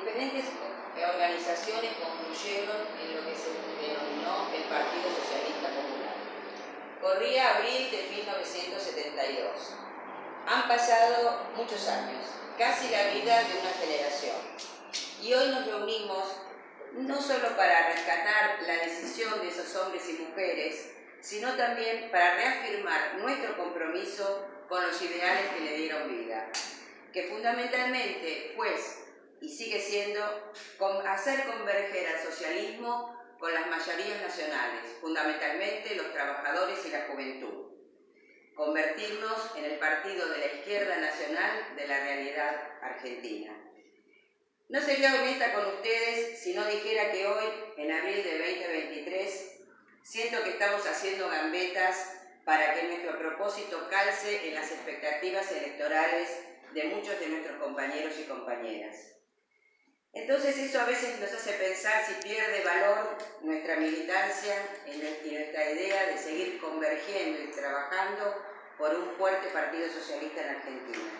diferentes organizaciones confluyeron en lo que se denominó el Partido Socialista Popular. Corría abril de 1972. Han pasado muchos años, casi la vida de una generación. Y hoy nos reunimos no solo para rescatar la decisión de esos hombres y mujeres, sino también para reafirmar nuestro compromiso con los ideales que le dieron vida, que fundamentalmente fue y sigue siendo hacer converger al socialismo con las mayorías nacionales, fundamentalmente los trabajadores y la juventud. Convertirnos en el partido de la izquierda nacional de la realidad argentina. No sería honesta con ustedes si no dijera que hoy, en abril de 2023, siento que estamos haciendo gambetas para que nuestro propósito calce en las expectativas electorales de muchos de nuestros compañeros y compañeras. Entonces eso a veces nos hace pensar si pierde valor nuestra militancia y nuestra idea de seguir convergiendo y trabajando por un fuerte partido socialista en Argentina.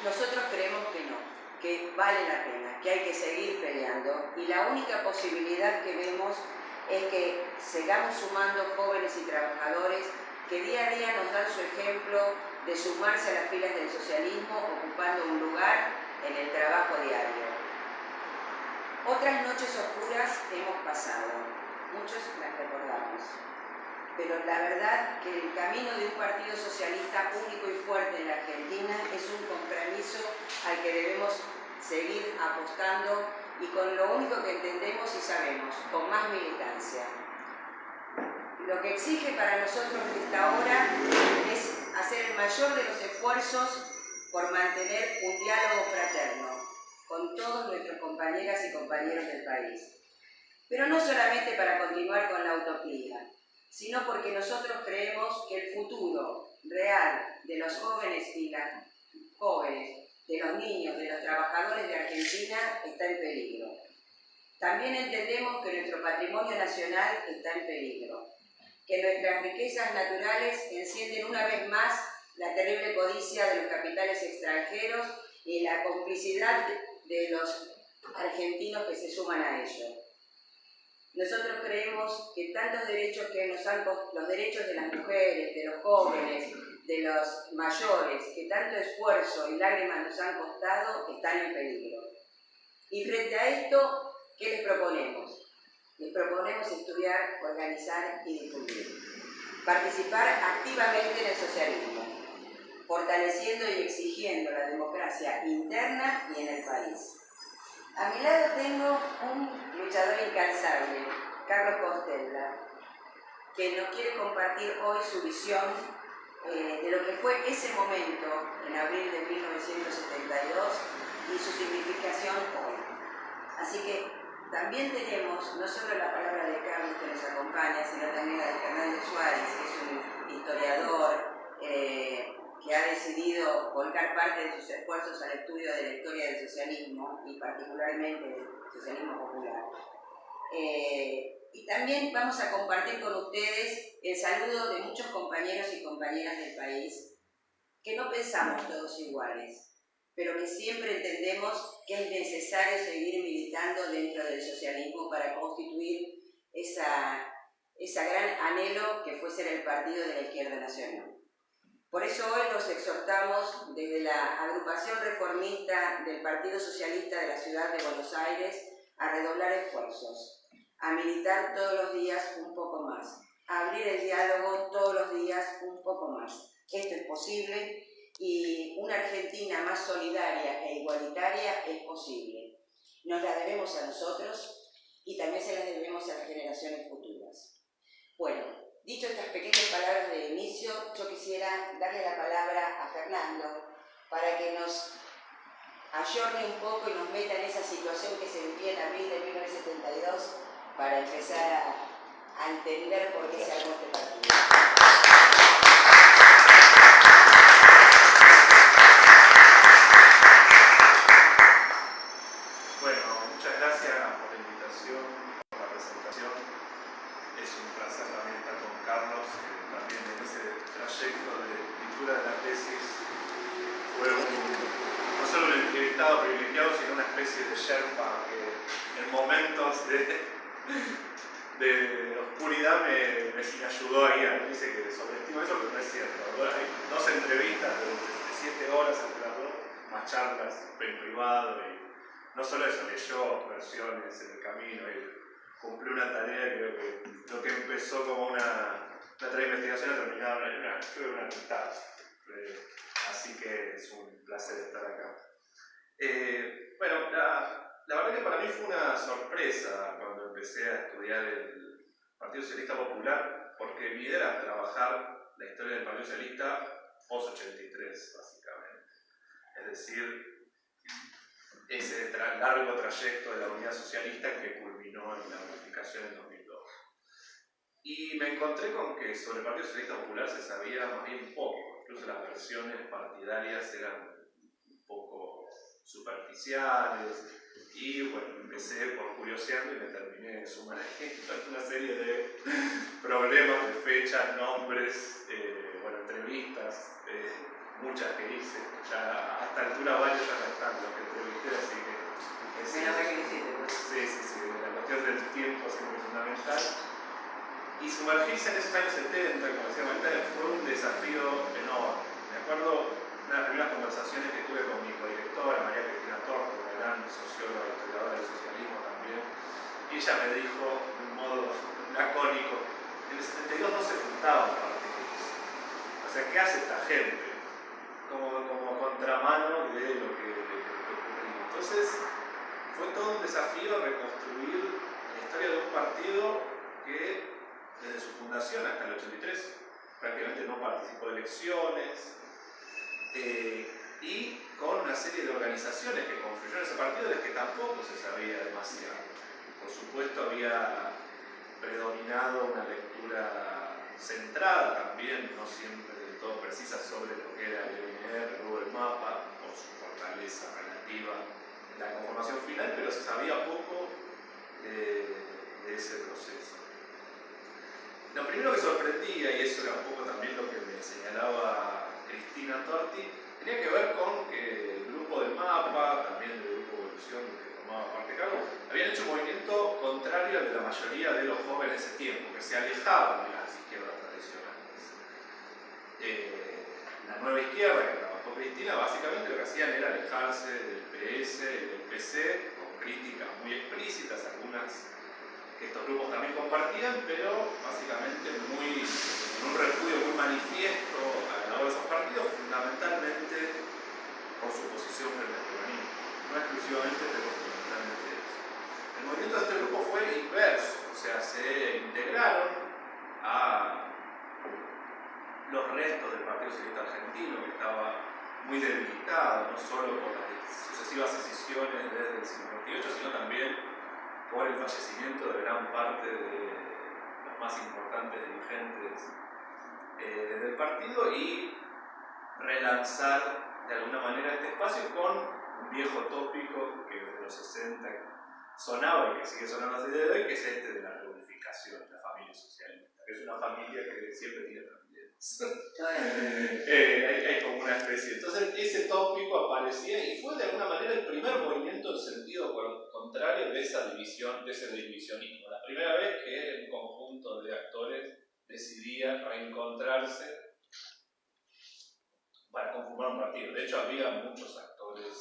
Nosotros creemos que no, que vale la pena, que hay que seguir peleando, y la única posibilidad que vemos es que sigamos sumando jóvenes y trabajadores que día a día nos dan su ejemplo de sumarse a las filas del socialismo ocupando un lugar en el trabajo diario. Otras noches oscuras hemos pasado, muchos las recordamos, pero la verdad que el camino de un partido socialista único y fuerte en la Argentina es un compromiso al que debemos seguir apostando y con lo único que entendemos y sabemos, con más militancia. Lo que exige para nosotros esta hora es hacer el mayor de los esfuerzos por mantener un diálogo fraterno con todos nuestros compañeras y compañeros del país. Pero no solamente para continuar con la utopía, sino porque nosotros creemos que el futuro real de los jóvenes y las jóvenes, de los niños, de los trabajadores de Argentina está en peligro. También entendemos que nuestro patrimonio nacional está en peligro, que nuestras riquezas naturales encienden una vez más la terrible codicia de los capitales extranjeros y la complicidad de los argentinos que se suman a ello. Nosotros creemos que tantos derechos que los derechos de las mujeres, de los jóvenes, de los mayores, que tanto esfuerzo y lágrimas nos han costado, están en peligro. Y frente a esto, ¿qué les proponemos? Les proponemos estudiar, organizar y difundir. Participar activamente en el socialismo, fortaleciendo y exigiendo la democracia interna y en el país. A mi lado tengo un luchador incansable, Carlos Costella, que nos quiere compartir hoy su visión de lo que fue ese momento en abril de 1972 y su significación hoy. Así que también tenemos no solo la palabra de Carlos que nos acompaña, sino también la de Fernández Suárez, que es un historiador que ha decidido volcar parte de sus esfuerzos al estudio de la historia del socialismo y particularmente del socialismo popular. Y también vamos a compartir con ustedes el saludo de muchos compañeros y compañeras del país que no pensamos todos iguales, pero que siempre entendemos que es necesario seguir militando dentro del socialismo para constituir esa gran anhelo que fue ser el partido de la izquierda nacional. Por eso hoy los exhortamos desde la agrupación reformista del Partido Socialista de la Ciudad de Buenos Aires a redoblar esfuerzos, a militar todos los días un poco más, a abrir el diálogo todos los días un poco más. Esto es posible y una Argentina más solidaria e igualitaria es posible. Nos la debemos a nosotros y también se las debemos a las generaciones futuras. Bueno, dicho estas pequeñas palabras de inicio, yo quisiera darle la palabra a Fernando para que nos ayorne un poco y nos meta en esa situación que se vivía en abril de 1972 para empezar a entender por qué se armó este partido. Bueno, muchas gracias por la invitación, por la presentación. Es un placer también estar con Carlos, que también en ese trayecto de escritura de la tesis fue no solo el estado privilegiado, sino una especie especie de Sherpa que en momentos de oscuridad me ayudó ahí. Dice que sobreestimo eso, pero no es cierto. Ahora hay 2 entrevistas de 7 horas entre las 2, más charlas en privado. Y no solo eso, leyó versiones en el camino y cumplió una tarea que creo que lo que empezó como una tarea de investigación ha terminado en una mitad. Así que es un placer estar acá. Bueno, la verdad que para mí fue una sorpresa cuando empecé a estudiar el Partido Socialista Popular, porque mi idea era trabajar la historia del Partido Socialista post-83, básicamente. Es decir, ese largo trayecto de la unidad socialista que culminó en la unificación en 2002. Y me encontré con que sobre el Partido Socialista Popular se sabía más bien poco, incluso las versiones partidarias eran un poco superficiales, y bueno, empecé por curioseando y me terminé sumando una serie de problemas de fechas, nombres, bueno, entrevistas, muchas que hice, ya a esta altura varios ya no están los que entrevisté, así que sí, la cuestión del tiempo siempre es fundamental. Y sumergirse en esos años 70, como decía Marita, fue un desafío enorme. Me acuerdo una de las primeras conversaciones que tuve con mi codirectora, María Cristina Torto, una gran socióloga, historiadora del socialismo también, y ella me dijo de un modo lacónico: en el 72 no se juntaban partidos. O sea, ¿qué hace esta gente? Como contramano de lo que ocurrió. Entonces, fue todo un desafío reconstruir la historia de un partido que desde su fundación hasta el 83 prácticamente no participó de elecciones, y con una serie de organizaciones que confluyeron en ese partido de que tampoco se sabía demasiado. Por supuesto había predominado una lectura centrada también, no siempre del todo precisa, sobre lo que era el UNR, el mapa, por su fortaleza relativa en la conformación final, pero se sabía poco de ese proceso. Lo primero que sorprendía, y eso era un poco también lo que me señalaba Cristina Torti, tenía que ver con que el grupo del MAPA, también el grupo Evolución que formaba parte de Carlos, habían hecho un movimiento contrario al de la mayoría de los jóvenes de ese tiempo, que se alejaban de las izquierdas tradicionales. La nueva izquierda que trabajó Cristina, básicamente lo que hacían era alejarse del PS y del PC, con críticas muy explícitas, algunas que estos grupos también compartían, pero básicamente en un repudio muy manifiesto a la labor de esos partidos, fundamentalmente por su posición frente al peronismo. No exclusivamente, pero fundamentalmente eso. El movimiento de este grupo fue inverso, o sea, se integraron a los restos del Partido Socialista Argentino, que estaba muy debilitado, no solo por las sucesivas decisiones desde el 58, sino también por el fallecimiento de gran parte de los más importantes dirigentes del partido, y relanzar de alguna manera este espacio con un viejo tópico que desde los 60 sonaba y que sigue sonando así de hoy, que es este de la reunificación, la familia socialista, que es una familia que siempre tiene problemas. Hay como una especie. Entonces ese tópico aparecía y fue de alguna manera el primer movimiento en sentido contrario de esa división, de ese divisionismo. La primera vez que un conjunto de actores decidía reencontrarse para conformar un partido. De hecho, había muchos actores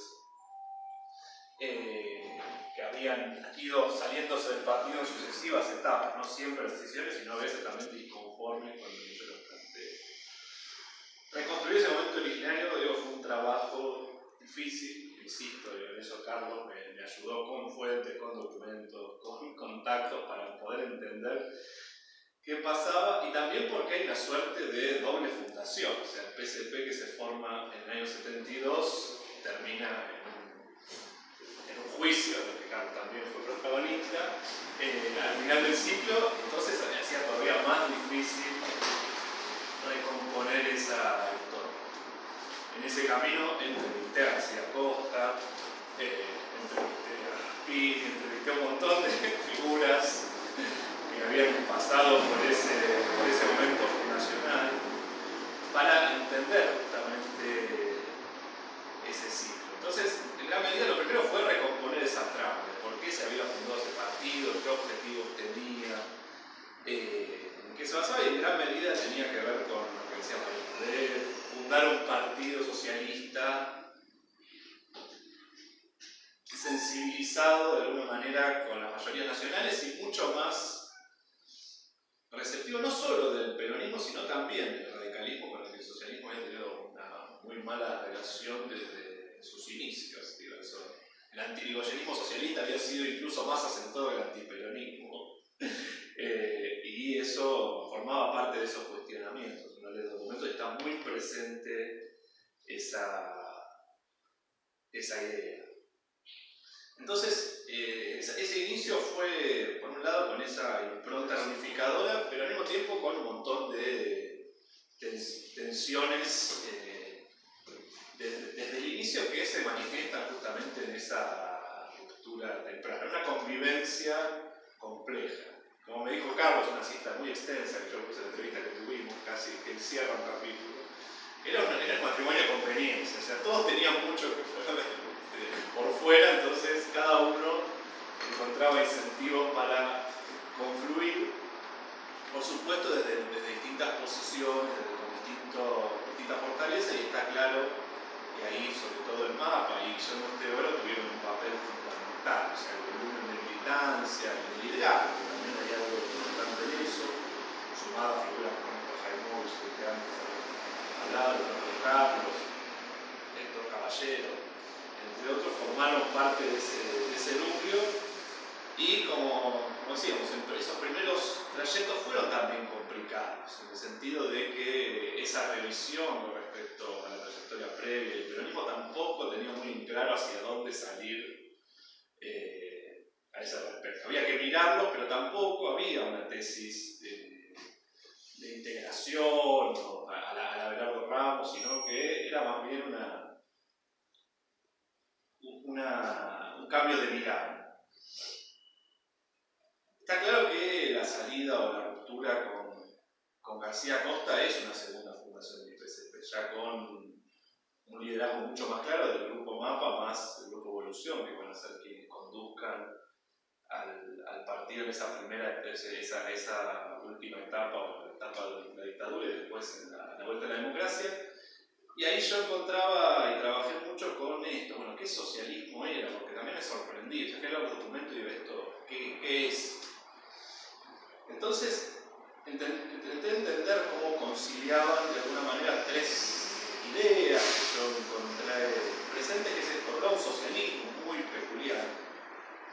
que habían ido saliéndose del partido en sucesivas etapas, no siempre en decisiones, sino a veces también disconformes con lo que yo les planteé. Reconstruir ese momento originario, digo, fue un trabajo difícil, insisto, y en eso Carlos me ayudó con fuentes, con documentos, con contactos para poder entender qué pasaba, y también porque hay una suerte de doble fundación. O sea, el PSP que se forma en el año 72 termina en un juicio, en el que Carlos también fue protagonista, al final del ciclo. Entonces hacía todavía más difícil recomponer esa historia. En ese camino entrevisté a García Costa, entrevisté a Raspini, entrevisté a un montón de figuras que habían pasado por ese momento fundacional para entender justamente ese ciclo. Entonces, en gran medida, lo primero fue recomponer se basaba y en gran medida tenía que ver con lo que decía María, de fundar un partido socialista sensibilizado de alguna manera con las mayorías nacionales y mucho más receptivo no solo del peronismo, sino también del radicalismo, con el que el socialismo había tenido una muy mala relación desde sus inicios. Digo, eso. El antirigoyenismo socialista había sido incluso más acentuado que el antiperonismo. Y eso formaba parte de esos cuestionamientos. En el documento está muy presente esa idea. Entonces, ese inicio fue, por un lado, con esa impronta unificadora, pero al mismo tiempo con un montón de tensiones desde el inicio que se manifiestan justamente en esa ruptura temprana, una convivencia compleja. Como me dijo Carlos, una cita muy extensa que yo puse en la entrevista que tuvimos, casi que encierra un capítulo, era un matrimonio de conveniencia, o sea, todos tenían mucho que por fuera, entonces cada uno encontraba incentivos para confluir, por supuesto desde distintas posiciones, con distintas fortalezas, y está claro que ahí, sobre todo el MAPA y Guillermo Teodoro tuvieron un papel fundamental, o sea, el volumen de militancia y de liderazgo, también hay algo importante en eso, sumado a figuras como Néstor Jaimovich, que antes hablaba, Roberto Carlos, Héctor Caballero, entre otros, formaron parte de ese núcleo y como decíamos, esos primeros trayectos fueron también complicados, en el sentido de que esa revisión respecto a la trayectoria previa del peronismo tampoco tenía muy claro hacia dónde salir a ese respecto. Había que mirarlo, pero tampoco había una tesis de integración o a la Abelardo Ramos, sino que era más bien un cambio de mirada. Está claro que la salida o la ruptura con García Costa es una segunda fundación del PCP, ya con un liderazgo mucho más claro del grupo MAPA más del grupo Evolución, que van a ser quienes conduzcan al partido en esa última etapa, o la etapa de la dictadura y después en la vuelta a la democracia. Y ahí yo encontraba y trabajé mucho con esto, bueno, ¿qué socialismo era? Porque también me sorprendí, yo fui a los documentos y digo esto, ¿qué es? Entonces, intenté entender cómo conciliaban de alguna manera tres ideas que yo encontré presentes, que es esto, un socialismo muy peculiar,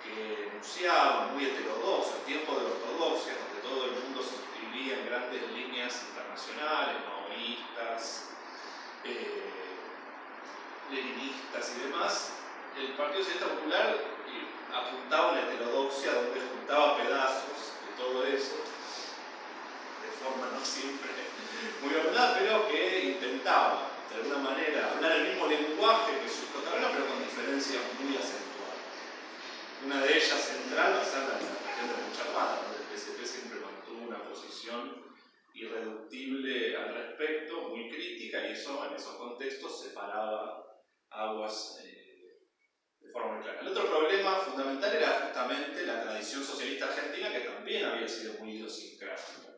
que enunciaba muy heterodoxo, en tiempo de ortodoxia, donde todo el mundo se inscribía en grandes líneas internacionales, maoístas, leninistas y demás. El Partido Socialista Popular apuntaba a una heterodoxia donde juntaba pedazos de todo eso, de forma no siempre muy ordenada, pero que intentaba de alguna manera hablar el mismo lenguaje que sus coterráneos, pero con diferencias muy acentuadas. Una de ellas central va a ser la cuestión de la lucha armada, donde el PCP siempre mantuvo una posición irreductible al respecto, muy crítica, y eso en esos contextos separaba aguas de forma muy clara. El otro problema fundamental era justamente la tradición socialista argentina, que también había sido muy idiosincrática.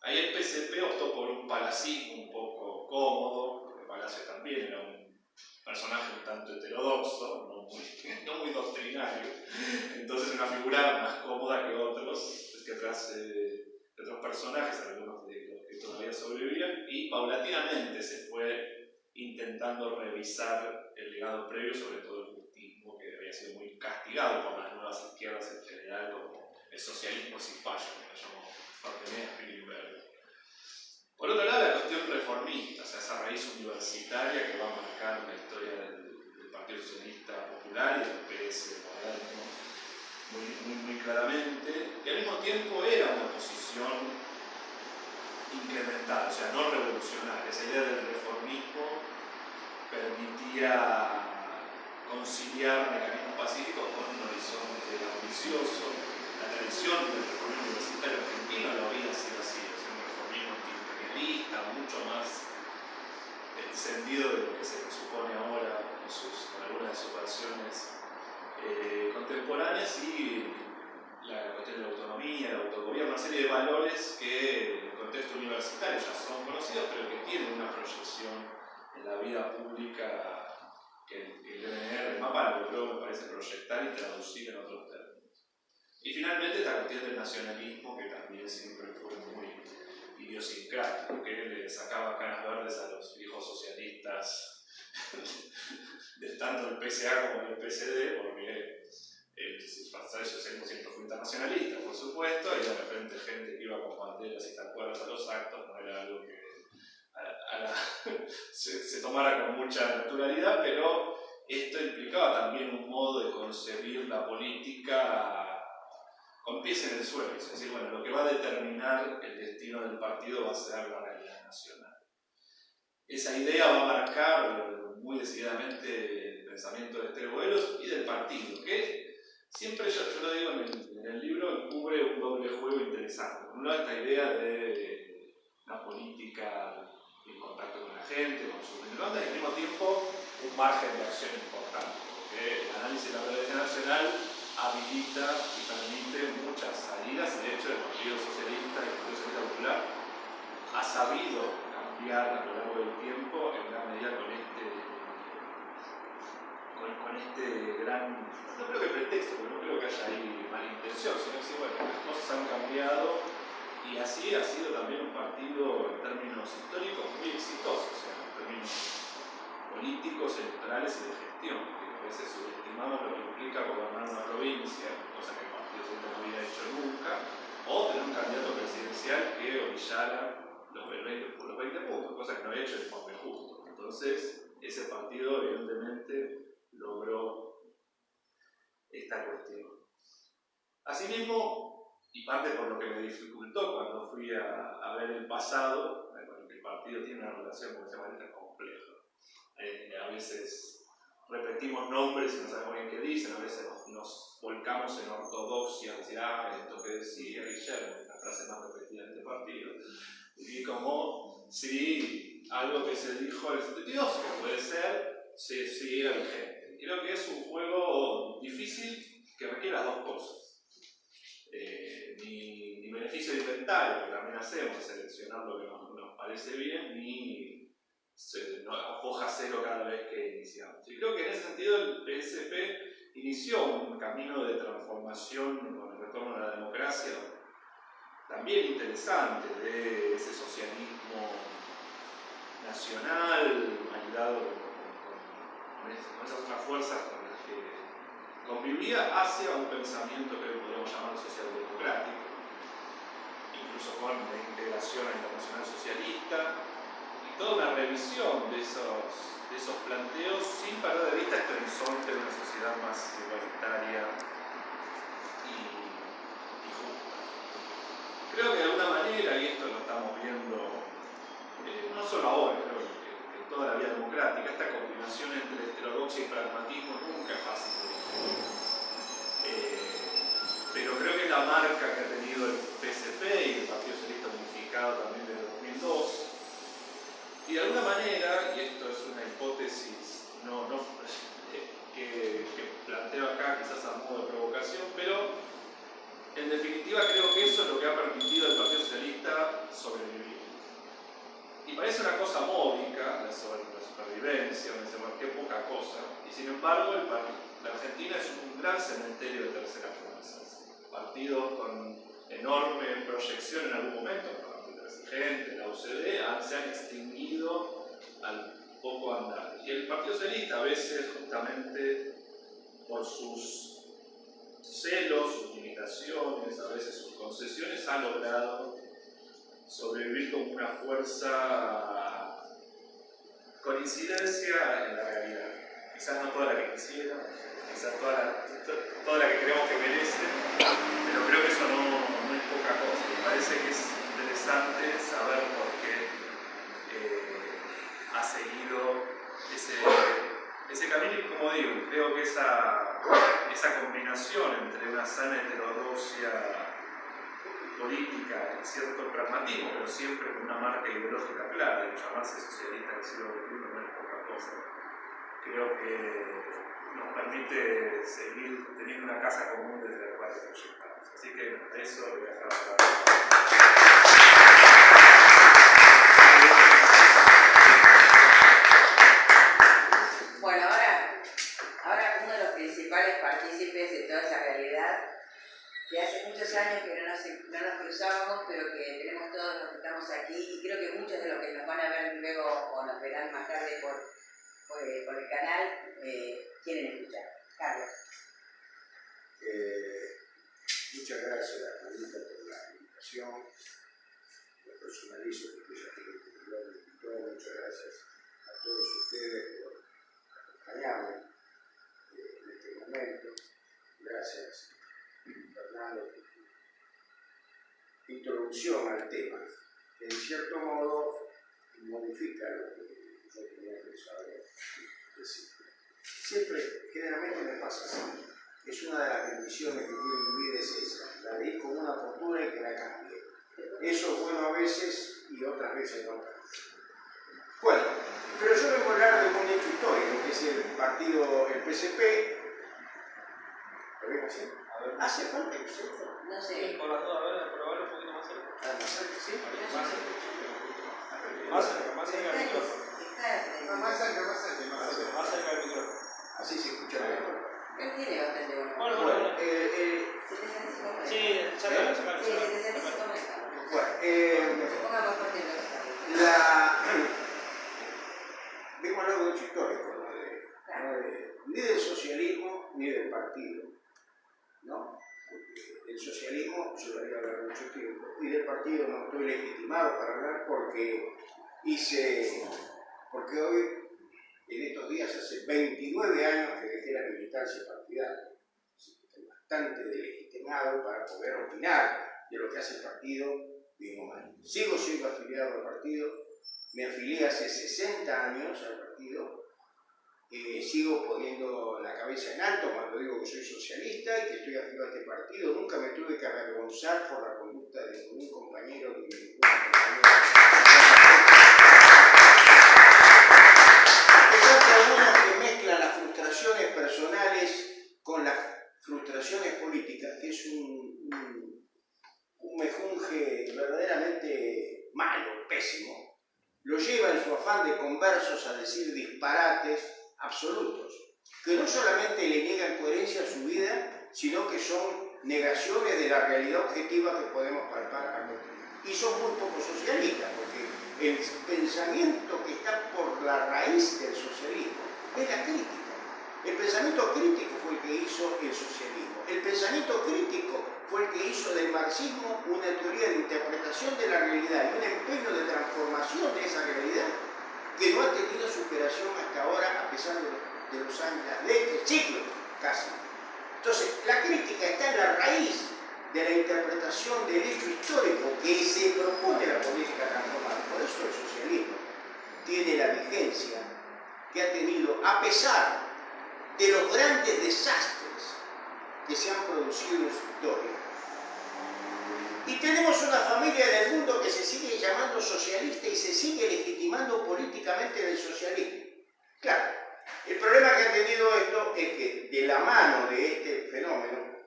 Ahí el PCP optó por un palacismo un poco cómodo, porque Palacio también era un personaje un tanto heterodoxo, no muy doctrinario, entonces una figura más cómoda que otros personajes, algunos de los que todavía sobrevivían, y paulatinamente se fue intentando revisar el legado previo, sobre todo el justismo, que había sido muy castigado por las nuevas izquierdas en general, como el socialismo cipayo, que lo llamó Martínez Greenberg. Por otro lado, la cuestión reformista, o sea, esa raíz universitaria que va a marcar la historia del Partido Socialista Popular y del PS moderno muy claramente, y al mismo tiempo era una posición incremental, o sea, no revolucionaria. Esa idea del reformismo permitía conciliar mecanismos pacíficos con un horizonte ambicioso. La tradición del reformismo universitario argentino lo había sido así, o sea, un reformismo antiimperialista, mucho más encendido de lo que se supone ahora con algunas de sus versiones contemporáneas, y la cuestión de la autonomía, el autogobierno, una serie de valores que contexto universitario ya son conocidos, pero que tienen una proyección en la vida pública que el DNR, el mapa logró, me parece, proyectar y traducir en otros términos. Y finalmente esta cuestión del nacionalismo, que también siempre fue muy idiosincrático, que le sacaba canas verdes a los viejos socialistas de tanto el PSA como el PSD, porque ellos siempre fue internacionalista, por supuesto, y de repente gente que iba con banderas y tacuaras a los actos no era algo que se tomara con mucha naturalidad, pero esto implicaba también un modo de concebir la política con pies en el suelo, es decir, bueno, lo que va a determinar el destino del partido va a ser la realidad nacional. Esa idea va a marcar muy decididamente el pensamiento de Esther Boeros y del partido, que siempre, yo lo digo en el libro, cubre un doble juego interesante. Por un lado, esta idea de una política en contacto con la gente, con sus demandas, y al mismo tiempo un margen de acción importante, porque el análisis de la realidad nacional habilita y permite muchas salidas, y de hecho el Partido Socialista y el Partido Socialista Popular ha sabido cambiar a lo largo del tiempo en gran medida con este gran, no creo que pretexto, porque no creo que haya ahí mala intención, sino que sí, bueno, las cosas han cambiado y así ha sido también un partido en términos históricos muy exitoso, o sea, en términos políticos, electorales y de gestión, que a veces subestimamos lo que implica gobernar una provincia, cosa que el Partido Socialista no había hecho nunca, o tener un candidato presidencial que orillara los 20 puntos, cosa que no había hecho el Informe Justo. Entonces, ese partido evidentemente logró esta cuestión. Asimismo, y parte por lo que me dificultó cuando fui a ver el pasado, con el que el partido tiene una relación con ese manera compleja. A veces repetimos nombres y no sabemos bien qué dicen, a veces nos volcamos en ortodoxia, decir, esto que decía Guillermo, la frase más repetida de este partido, y como si algo que se dijo en el 72, que puede ser, siguiera vigente. Creo que es un juego difícil que requiere las dos cosas. Ni beneficio de inventario, que también hacemos, seleccionar lo que nos parece bien, ni hoja cero cada vez que iniciamos. Y creo que en ese sentido el PSP inició un camino de transformación con el retorno a la democracia también interesante, de ese socialismo nacional, ayudado con esas otras fuerzas con las que convivía hacia un pensamiento que podríamos llamar socialdemocrático, incluso con la integración internacional socialista, y toda una revisión de esos planteos sin perder de vista este horizonte de una sociedad más igualitaria y justa. Creo que de alguna manera, y esto lo estamos viendo no solo ahora, creo que en toda la vida democrática, esta combinación entre heterodoxia y pragmatismo nunca es fácil de pero creo que la marca que ha tenido el PSP y el Partido Socialista Unificado también desde 2002, y de alguna manera, y esto es una hipótesis que planteo acá quizás a modo de provocación, pero en definitiva creo que eso es lo que ha permitido al Partido Socialista sobrevivir. Y parece una cosa módica, la supervivencia, qué poca cosa, y sin embargo la Argentina es un gran cementerio de terceras fuerzas. Partidos con enorme proyección en algún momento, el Presidente, la UCD, se han extinguido al poco andar. Y el Partido Socialista, a veces justamente por sus celos, sus limitaciones, a veces sus concesiones, ha logrado sobrevivir como una fuerza con incidencia en la realidad. Quizás no toda la que quisiera, quizás toda la que creemos que merece, pero creo que eso no es poca cosa. Me parece que es interesante saber por qué ha seguido ese camino, y como digo, creo que esa combinación entre una sana heterodoxia política y cierto pragmatismo, pero siempre con una marca ideológica clara, de llamarse socialista en el siglo XXI no es poca cosa. Creo que nos permite seguir teniendo una casa común desde la cual proyectamos. Así que eso lo voy a dejar para principales partícipes de toda esa realidad, que hace muchos años que no nos cruzábamos, pero que tenemos todos los que estamos aquí, y creo que muchos de los que nos van a ver luego o nos verán más tarde por el canal, quieren escuchar. Carlos. Muchas gracias, Anita, por la invitación. Lo personalizo porque ya tengo que hablar de todo. Muchas gracias a todos ustedes por acompañarme en este momento. Gracias, Fernando, por tu introducción al tema, que en cierto modo modifica lo que yo tenía pensado decir. Generalmente me pasa así. Es una de las bendiciones que tiene mi vida, es esa, la de ir con una postura y que la cambie. Eso es bueno a veces y otras veces no. Bueno, pero yo vengo a hablar de un hecho histórico, que es el partido, el PSP. ¿Lo ven así? ¿Hace falta que se No sé. Por las dos, a ver, probarlo un poquito más cerca. más cerca, ¿sí? Más cerca. Más cerca del micrófono. Más cerca. Más cerca del micrófono. Así se escucha mejor. Él tiene bastante bueno. Bueno. 75 metros. Sí, sácalo. Sí, 75 metros. Bueno, Ponga más fuerte el micrófono. vengo a hablar de un hecho histórico, ni del socialismo ni del partido, ¿no? Porque el socialismo yo debería hablar mucho tiempo, y del partido no estoy legitimado para hablar porque hoy, en estos días, hace 29 años que dejé la militancia partidaria, así que estoy bastante delegitimado para poder opinar de lo que hace el partido bien o mal. Sigo siendo afiliado al partido, me afilié hace 60 años al partido, sigo poniendo la cabeza en alto cuando digo que soy socialista y que estoy afiliado a este partido. Nunca me tuve que avergonzar por la conducta de ningún compañero ni de ningún compañero. Algunos que mezclan las frustraciones personales con las frustraciones políticas, que es un mejunje verdaderamente malo, pésimo, lo lleva en su afán de conversos a decir disparates absolutos, que no solamente le niegan coherencia a su vida, sino que son negaciones de la realidad objetiva que podemos palpar a continuación. Y son muy poco socialistas, porque el pensamiento que está por la raíz del socialismo es la crítica. El pensamiento crítico fue el que hizo el socialismo. El pensamiento crítico fue el que hizo del marxismo una teoría de interpretación de la realidad y un empeño de transformación de esa realidad que no ha tenido superación hasta ahora, a pesar de los años, de siglos casi. Entonces, la crítica está en la raíz de la interpretación del hecho histórico que se propone la política transformada. Por eso el socialismo tiene la vigencia que ha tenido, a pesar de los grandes desastres que se han producido en su historia. Y tenemos una familia en el mundo que se sigue llamando socialista y se sigue legitimando políticamente del socialismo. Claro, el problema que ha tenido esto es que de la mano de este fenómeno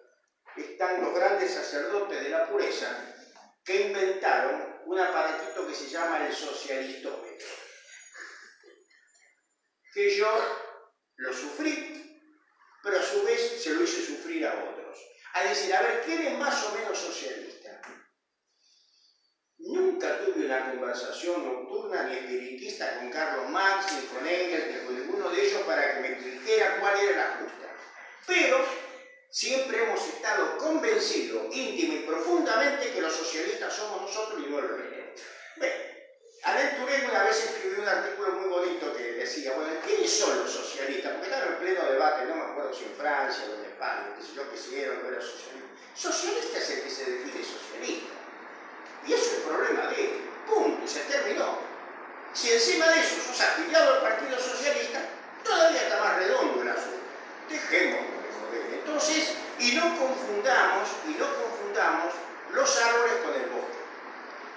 están los grandes sacerdotes de la pureza que inventaron un aparatito que se llama el socialistómetro, que yo lo sufrí, pero a su vez se lo hice sufrir a otros. A decir, a ver, ¿quién es más o menos socialista? Nunca tuve una conversación nocturna ni espiritista con Carlos Marx, ni con Engels, ni con ninguno de ellos para que me dijera cuál era la justa. Pero siempre hemos estado convencidos, íntima y profundamente, que los socialistas somos nosotros y no el resto. Alain Touraine una vez escribió un artículo muy bonito que decía, bueno, ¿quiénes son los socialistas? Porque estaban en pleno debate, no me acuerdo si en Francia o en España, que sé yo, que siguieron que era socialista. Socialista es el que se define socialista. Y eso es el problema de él. Punto, y se terminó. Si encima de eso sos afiliado al Partido Socialista, todavía está más redondo el asunto. Dejémoslo de joder. Entonces, y no confundamos los árboles con el bosque.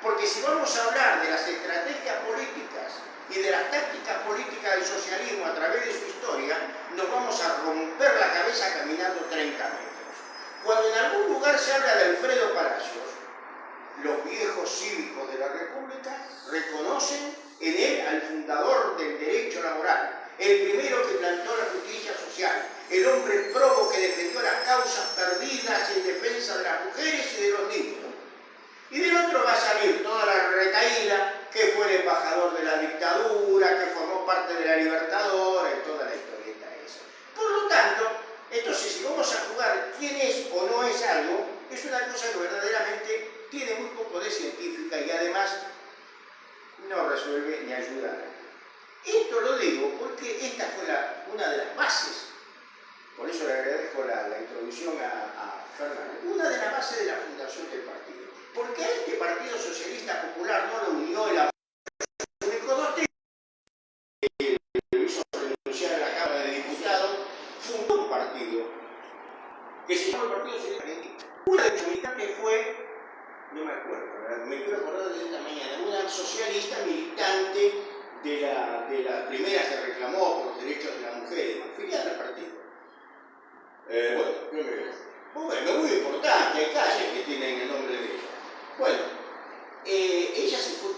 Porque si vamos a hablar de las estrategias políticas y de las tácticas políticas del socialismo a través de su historia, nos vamos a romper la cabeza caminando 30 metros. Cuando en algún lugar se habla de Alfredo Palacios, los viejos cívicos de la República reconocen en él al fundador del derecho laboral, el primero que plantó la justicia social, el hombre pro causas perdidas en defensa de las mujeres y de los niños. Y del otro va a salir toda la retaíla, que fue el embajador de la dictadura, que formó parte de la Libertadora, y toda la historieta esa. Por lo tanto, entonces si vamos a jugar quién es o no es algo, es una cosa que verdaderamente tiene muy poco de científica y además no resuelve ni ayuda a nadie. Esto lo digo porque esta fue una de las bases, por eso le agradezco la introducción a Fernando, una de las bases de la fundación del partido. Porque a este Partido Socialista Popular no lo unió el amor único dos que lo hizo renunciar a la Cámara de Diputados, fundó un partido que se llamó el Partido Socialista Argentino. Una de las militantes fue, no me acuerdo, me quiero acordar de esta mañana, una socialista militante de la primera que reclamó por los derechos de las mujeres, afiliada al partido. Bueno, muy importante, hay calles que tienen el nombre de ella. Bueno, ella se fue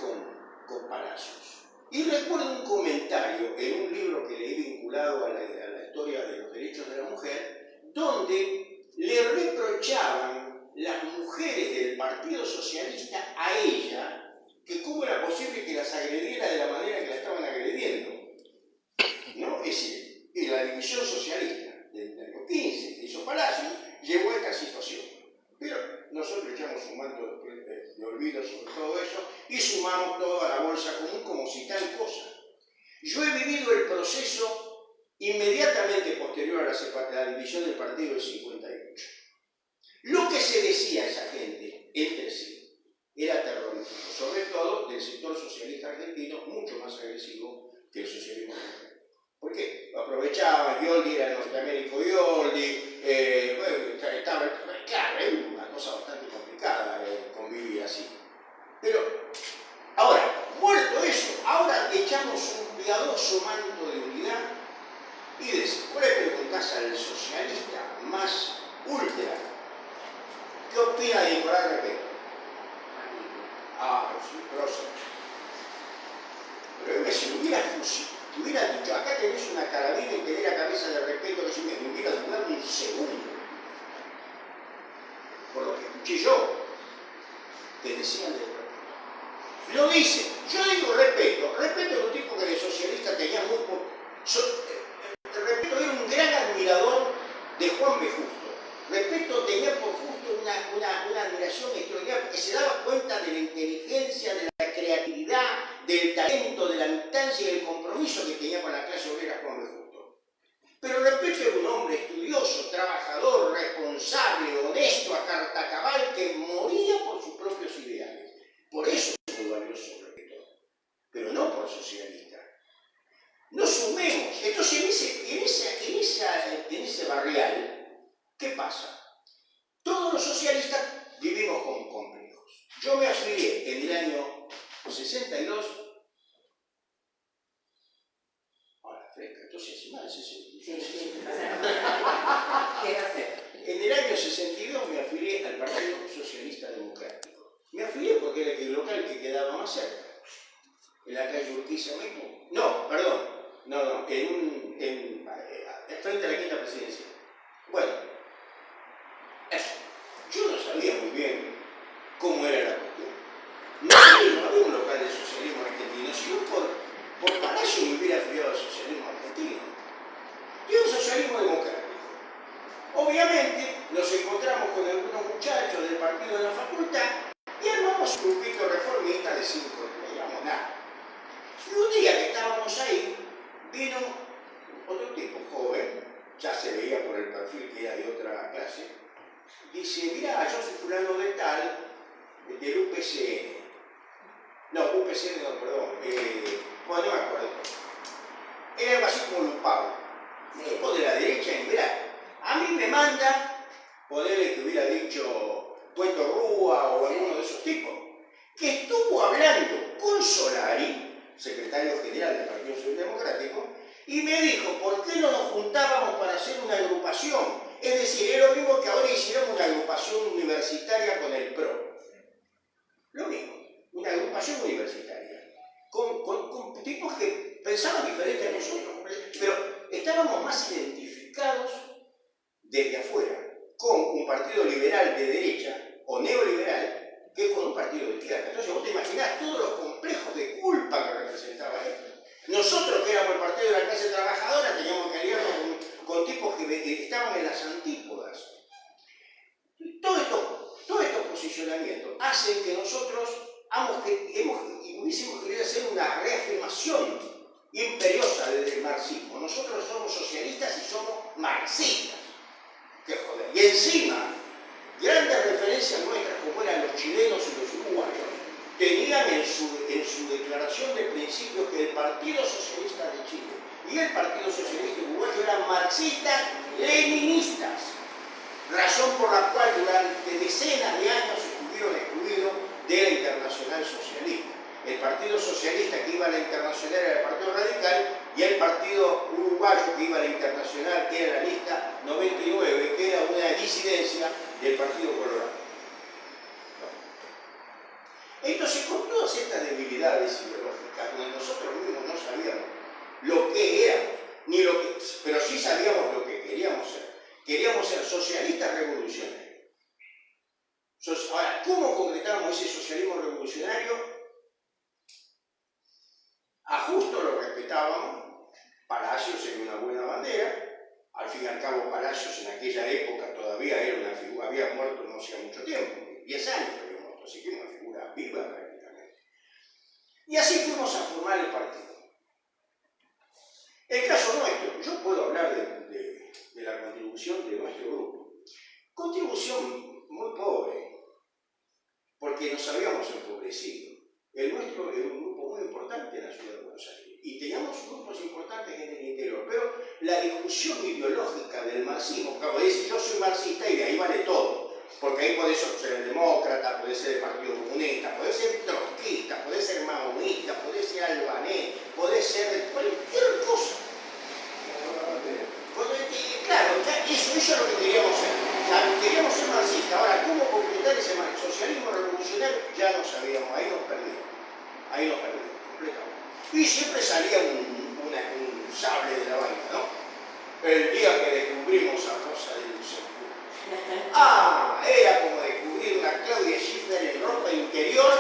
con Palacios. Y recuerdo un comentario en un libro que leí vinculado a la historia de los derechos de la mujer, donde le reprochaban las mujeres del Partido Socialista a ella que cómo era posible que las agrediera de la manera que la estaban agrediendo. ¿No? Es decir, y la división socialista del año 15 que hizo Palacios llevó a esta situación. Pero nosotros echamos un manto de olvido sobre todo eso y sumamos todo a la bolsa común como si tal cosa. Yo he vivido el proceso inmediatamente posterior a la división del partido del 58. Lo que se decía esa gente entre sí era terrorífico, sobre todo del sector socialista argentino, mucho más agresivo que el socialismo argentino. ¿Por qué? Lo aprovechaban, Yoldi era norteamérico Yoldi, claro, es una cosa bastante complicada convivir así. Pero, ahora, muerto eso, ahora echamos un piadoso manto de unidad y vos le preguntás al socialista más ultra, ¿qué opina de Nicolás Repetto? Sí, próximo. Pero si lo hubiera fusilado, te hubiera dicho, acá tenés una carabina y tenés la cabeza de Repetto, que yo me hubiera dudado un segundo. Por lo que escuché yo, que decían de Repetto. Lo dicen, yo digo Repetto es un tipo que de socialista tenía muy poco. Repetto era un gran admirador de Juan B. Justo. Repetto tenía por Justo una admiración extraordinaria porque se daba cuenta de la inteligencia, de la creatividad, del talento, de la militancia y del compromiso que tenía con la clase obrera Juan B. Justo. Pero Repetto era un hombre estudioso, trabajador, responsable, honesto, a carta cabal, que moría por sus propios ideales. Por eso es muy valioso Repetto, pero no por socialista. No sumemos. Entonces, en ese barrial, ¿qué pasa? Todos los socialistas vivimos con complejos. Yo me afilié en el año 62. Ahora, fresca, entonces hace más de 62. ¿Qué hacer? En el año 62 me afilié al Partido Socialista Democrático. Me afilié porque era el local que quedaba más cerca. En la calle Urquiza mismo. No, perdón. No, frente a la Quinta Presidencia. Bueno, yo no sabía muy bien cómo era la cuestión. No había un local de socialismo argentino, sino por Palacio me hubiera afiliado al socialismo argentino. Y un socialismo democrático. Obviamente nos encontramos con algunos muchachos del partido de la facultad y armamos un grupito reformista de 5, no digamos nada. Y un día que estábamos ahí, vino otro tipo joven, ya se veía por el perfil que era de otra clase, dice, mirá, yo soy fulano de tal, del UPCN. No, UPCN no, perdón, bueno, no me acuerdo. Era algo así como Lupao, tipo de la derecha en verano. A mí me manda, ponerle que hubiera dicho Puerto Rúa o alguno de esos tipos, que estuvo hablando con Solari, secretario general del Partido Social Democrático, y me dijo, ¿por qué no nos juntábamos para hacer una agrupación? Es decir, es lo mismo que ahora hiciéramos una agrupación universitaria con el PRO. Lo mismo, una agrupación universitaria, con tipos que pensaban diferente a nosotros, pero estábamos más identificados desde afuera. con un partido liberal de derecha o neoliberal que con un partido de izquierda. Entonces vos te imaginás todos los complejos de culpa que representaba esto. Nosotros, que éramos el partido de la clase trabajadora, teníamos que aliarnos con tipos que estaban en las antípodas. Todos estos posicionamientos hacen que nosotros hubiésemos querido hacer una reafirmación imperiosa desde el marxismo. Nosotros somos socialistas y somos marxistas. ¡Qué joder! Y encima, grandes referencias nuestras, como eran los chilenos y los uruguayos, tenían en su declaración de principios que el Partido Socialista de Chile y el Partido Socialista Uruguayo eran marxistas-leninistas, razón por la cual durante decenas de años estuvieron excluidos de la Internacional Socialista. El Partido Socialista que iba a la Internacional era el Partido Radical y el Partido Uruguayo que iba a la Internacional, que era la lista 99, que era una disidencia del Partido Colorado. Entonces, con todas estas debilidades ideológicas, donde nosotros mismos no sabíamos lo que éramos, pero sí sabíamos lo que queríamos ser. Queríamos ser socialistas revolucionarios. Ahora, ¿cómo concretamos ese socialismo revolucionario? A Justo lo respetábamos, Palacios era una buena bandera, al fin y al cabo Palacios en aquella época todavía era una figura, había muerto no hacía mucho tiempo, 10 años había muerto, así que una figura viva prácticamente. Y así fuimos a formar el partido. El caso nuestro, yo puedo hablar de la contribución de nuestro grupo. Contribución muy pobre, porque nos habíamos empobrecido. El nuestro era un grupo muy importante en la ciudad de Buenos Aires y teníamos grupos importantes en el interior, pero la discusión ideológica del marxismo, como dice, yo soy marxista y de ahí vale todo, porque ahí podés ser demócrata, podés ser del Partido Comunista, podés ser trotskista, podés ser maoísta, podés ser albanés, podés ser de cualquier cosa. Claro, eso es lo que queríamos ser. Queríamos ser marxistas. Ahora, ¿cómo concretar ese socialismo revolucionario? Ya no sabíamos, ahí nos perdimos completamente. Y siempre salía un sable de la vaina, ¿no? El día que descubrimos a Rosa de Luxemburgo. Era como descubrir una Claudia Schiffer en ropa interior,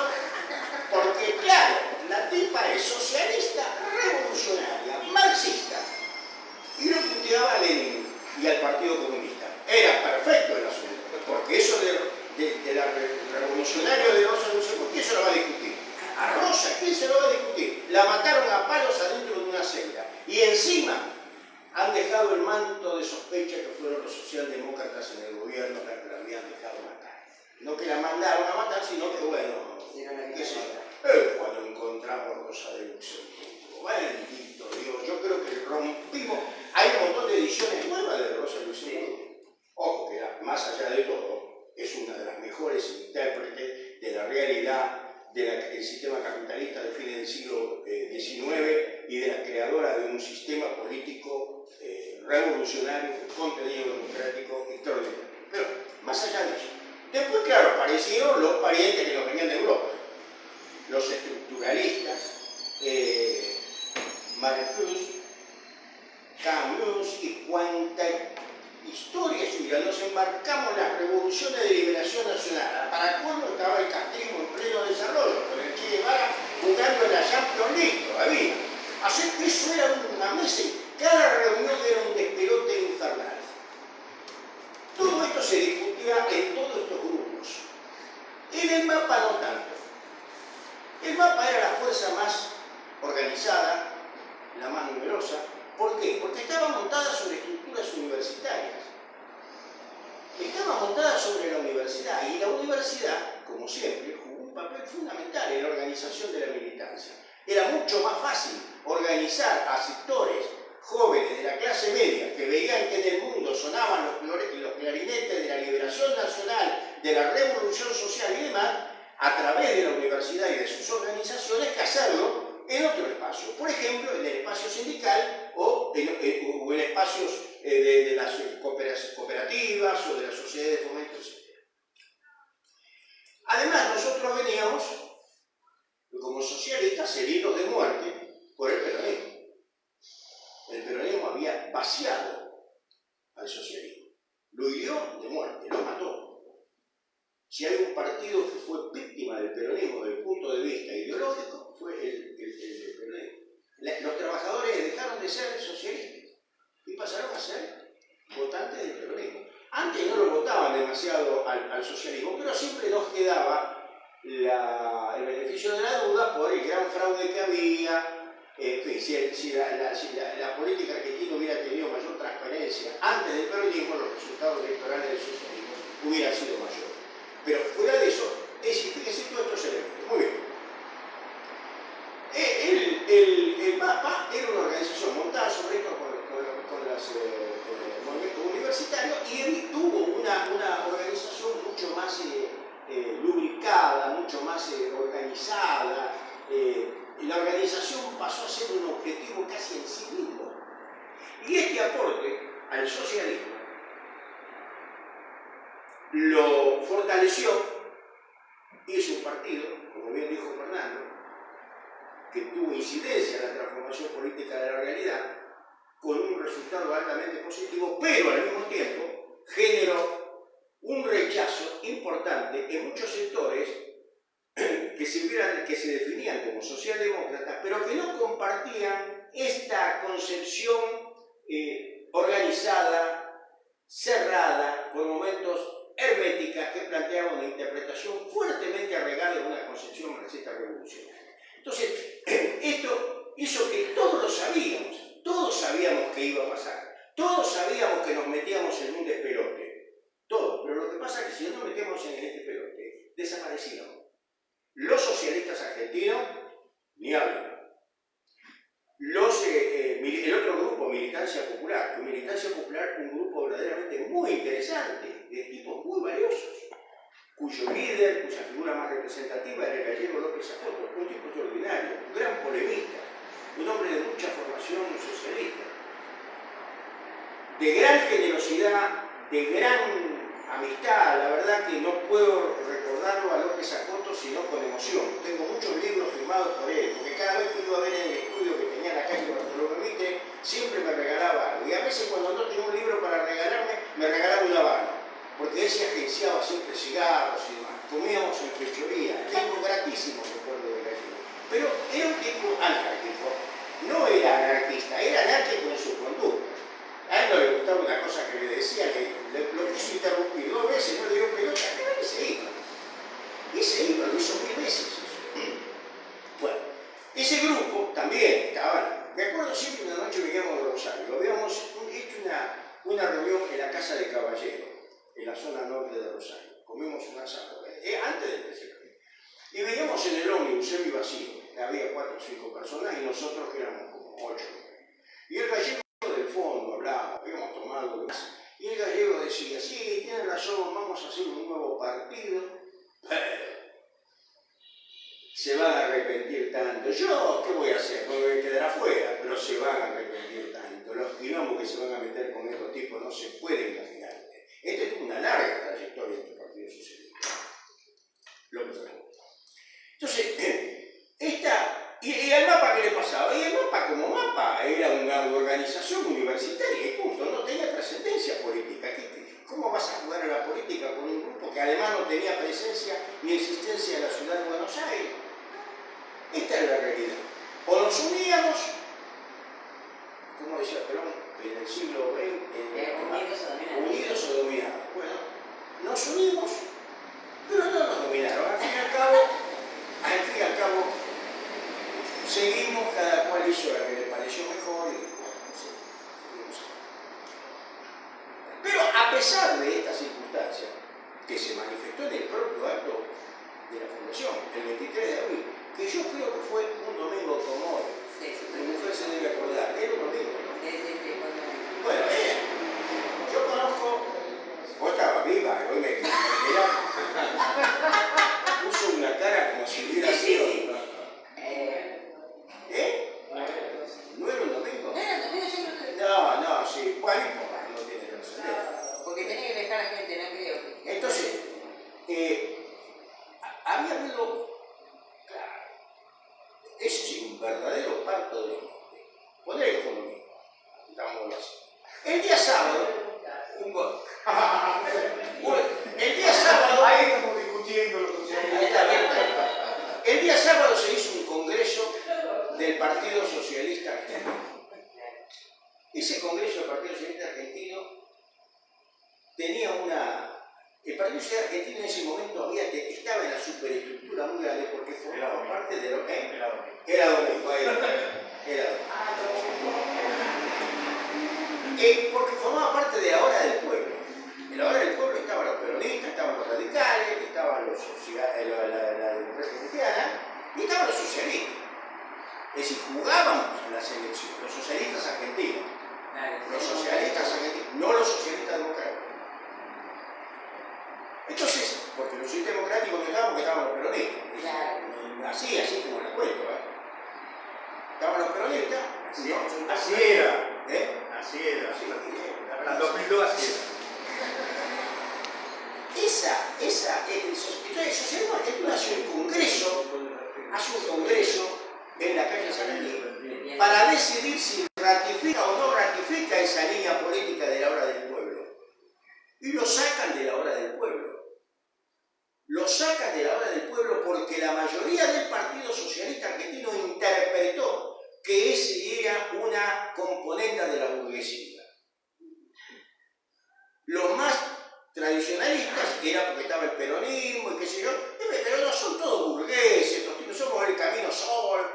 porque claro, la tipa es socialista, revolucionaria, marxista. Y lo puteaba a Lenin y al Partido Comunista. Era perfecto el asunto, porque eso de la revolucionaria de Rosa Luxemburgo, ¿quién se lo va a discutir? A Rosa, ¿quién se lo va a discutir? La mataron a palos adentro de una celda. Y encima han dejado el manto de sospecha que fueron los socialdemócratas en el gobierno que la habían dejado matar. No que la mandaron a matar, sino que bueno, qué sé yo. Cuando encontramos Rosa de Luxemburgo, bendito Dios, yo creo que rompimos. Hay un montón de ediciones nuevas de Rosa Luxemburgo. Ojo, que más allá de todo, es una de las mejores intérpretes de la realidad del sistema capitalista de fines del siglo XIX y de la creadora de un sistema político revolucionario, contenido democrático extraordinario. Pero, más allá de eso, después, claro, aparecieron los parientes que nos venían de Europa, los estructuralistas, Marcuse, Camus y cuanta historia suya. Nos embarcamos en las revoluciones de liberación nacional. Para colmo estaba el castrismo en pleno desarrollo, con el Che Guevara jugando en la Champions League todavía. Así que eso era una mesa, cada reunión era un despelote infernal. Todo esto se discutía en todos estos grupos. En el MAPA no tanto. El MAPA era la fuerza más organizada, la más numerosa. ¿Por qué? Porque estaba montada sobre estructuras universitarias. Estaba montada sobre la universidad y la universidad, como siempre, jugó un papel fundamental en la organización de la militancia. Era mucho más fácil organizar a sectores jóvenes de la clase media que veían que en el mundo sonaban los clarinetes de la liberación nacional, de la revolución social y demás, a través de la universidad y de sus organizaciones, que hacerlo en otro espacio. Por ejemplo, en el espacio sindical o en espacios de las cooperativas o de las sociedades de fomento, etc. Además, nosotros veníamos, como socialistas, heridos de muerte por el peronismo. El peronismo había vaciado al socialismo. Lo hirió hirió de muerte, lo mató. Si hay un partido que fue víctima del peronismo desde el punto de vista ideológico, fue el peronismo. Los trabajadores dejaron de ser socialistas y pasaron a ser votantes del peronismo. Antes no lo votaban demasiado al socialismo, pero siempre nos quedaba el beneficio de la duda por el gran fraude que había. Si la política argentina hubiera tenido mayor transparencia antes del peronismo, los resultados electorales del socialismo hubieran sido mayores. Pero fuera de eso, fíjense todos estos elementos. Muy bien. El MAPA era una organización montada sobre esto con los movimientos universitarios, y él tuvo una organización mucho más lubricada, mucho más organizada. La organización pasó a ser un objetivo casi en sí mismo. Y este aporte al socialismo lo fortaleció, hizo un partido, como bien dijo Fernando, que tuvo incidencia en la transformación política de la realidad, con un resultado altamente positivo, pero al mismo tiempo generó un rechazo importante en muchos sectores que se definían como socialdemócratas, pero que no compartían esta concepción organizada, cerrada, por momentos hermética, que planteaba una interpretación fuertemente arraigada en una concepción marxista-revolucionaria. Entonces, esto hizo que todos sabíamos que iba a pasar, todos sabíamos que nos metíamos en un despelote, todos, pero lo que pasa es que si no nos metíamos en este despelote, desaparecíamos. Los socialistas argentinos, ni hablan. El otro grupo, Militancia Popular, un grupo verdaderamente muy interesante, de tipos muy valiosos, cuyo líder, cuya figura más representativa era el gallego López Acoto, un tipo extraordinario, un gran polemista, un hombre de mucha formación socialista, de gran generosidad, de gran amistad. La verdad que no puedo recordarlo a López Acoto sino con emoción. Tengo muchos libros firmados por él, porque cada vez que iba a ver en el estudio que tenía en la calle Bartolomé Mitre, siempre me regalaba algo. Y a veces cuando no tenía un libro para regalarme, me regalaba un habano, porque él se agenciaba siempre cigarros y demás. Comíamos en fechoría, tiempo gratísimo, recuerdo de gallego. Pero era un tipo anárquico, no era anarquista, era anárquico en su conducta. A él no le gustaba una cosa que le decía, que lo quiso interrumpir 2 veces, no le dio pelota, y se iba. Y se iba, lo hizo 1000 veces eso. Bueno, ese grupo también estaban, me acuerdo siempre una noche veníamos de Rosario, habíamos hecho una reunión en la Casa de Caballero, en la zona norte de Rosario. Comimos un asado, antes del PCP. Y veníamos en el ómnibus semivacío, había 4 o 5 personas y nosotros que éramos como 8. Y el gallego del fondo hablaba, habíamos tomado más, y el gallego decía, sí, tiene razón, vamos a hacer un nuevo partido, pero se van a arrepentir tanto. Yo, ¿qué voy a hacer? No me voy a quedar afuera, pero se van a arrepentir tanto. Los quilombos que se van a meter con estos tipos no se pueden imaginar. Esta es una larga trayectoria del Partido Socialista. Lo que fue. Entonces, ¿y al MAPA qué le pasaba? Y el MAPA como MAPA era una organización universitaria y punto, no tenía trascendencia política. ¿Cómo vas a jugar a la política con un grupo que además no tenía presencia ni existencia en la ciudad de Buenos Aires? Esta es la realidad. O nos uníamos, como decía Perón, en el siglo XX, unidos o dominados. Bueno, nos unimos, pero no nos dominaron. Al fin y al cabo, seguimos, cada cual hizo la que le pareció mejor y seguimos. Pero a pesar de esta circunstancia, que se manifestó en el propio acto de la fundación, el 23 de abril, que yo creo que fue un domingo como hoy, mi mujer se debe acordar, era un domingo, ¿no? Bueno, yo conozco, vos estabas viva, hoy me puso una cara como si hubiera sido. ¿No era un domingo? No, sí, bueno, no tiene que trascender. Porque tenía que dejar a la gente, no creo. Entonces, había habido, claro, es un verdadero parto de los montes. Poner el domingo, estamos así. El día sábado, Bueno, el día sábado... Ahí estamos discutiendo los socialistas. El día sábado se hizo un congreso del Partido Socialista Argentino. Ese congreso del Partido Socialista Argentino tenía una... El Partido Socialista Argentino en ese momento estaba en la superestructura muy grande porque formaba parte de lo que... Era domingo, era porque formaba parte de la hora del pueblo. En la hora del pueblo estaban los peronistas, estaban los radicales, estaban la democracia cristiana y estaban los socialistas. Es decir, jugábamos en las elecciones, los socialistas argentinos. Los socialistas argentinos, no los socialistas democráticos. Entonces, porque los socialistas democráticos no estaban porque estaban los peronistas. Así como les cuento, Estaban los peronistas. Así era. Así era. En el 2002 así era. Entonces el socialismo argentino hace un congreso en la calle San Agustín para decidir si ratifica o no ratifica esa línea política de la hora del pueblo. Y lo sacan de la hora del pueblo. Lo sacan de la hora del pueblo porque la mayoría del Partido Socialista Argentino interpretó que ese era una componente de la burguesía. Los más tradicionalistas era porque estaba el peronismo y qué sé yo, pero no son todos burgueses, estos tipos somos el camino sol,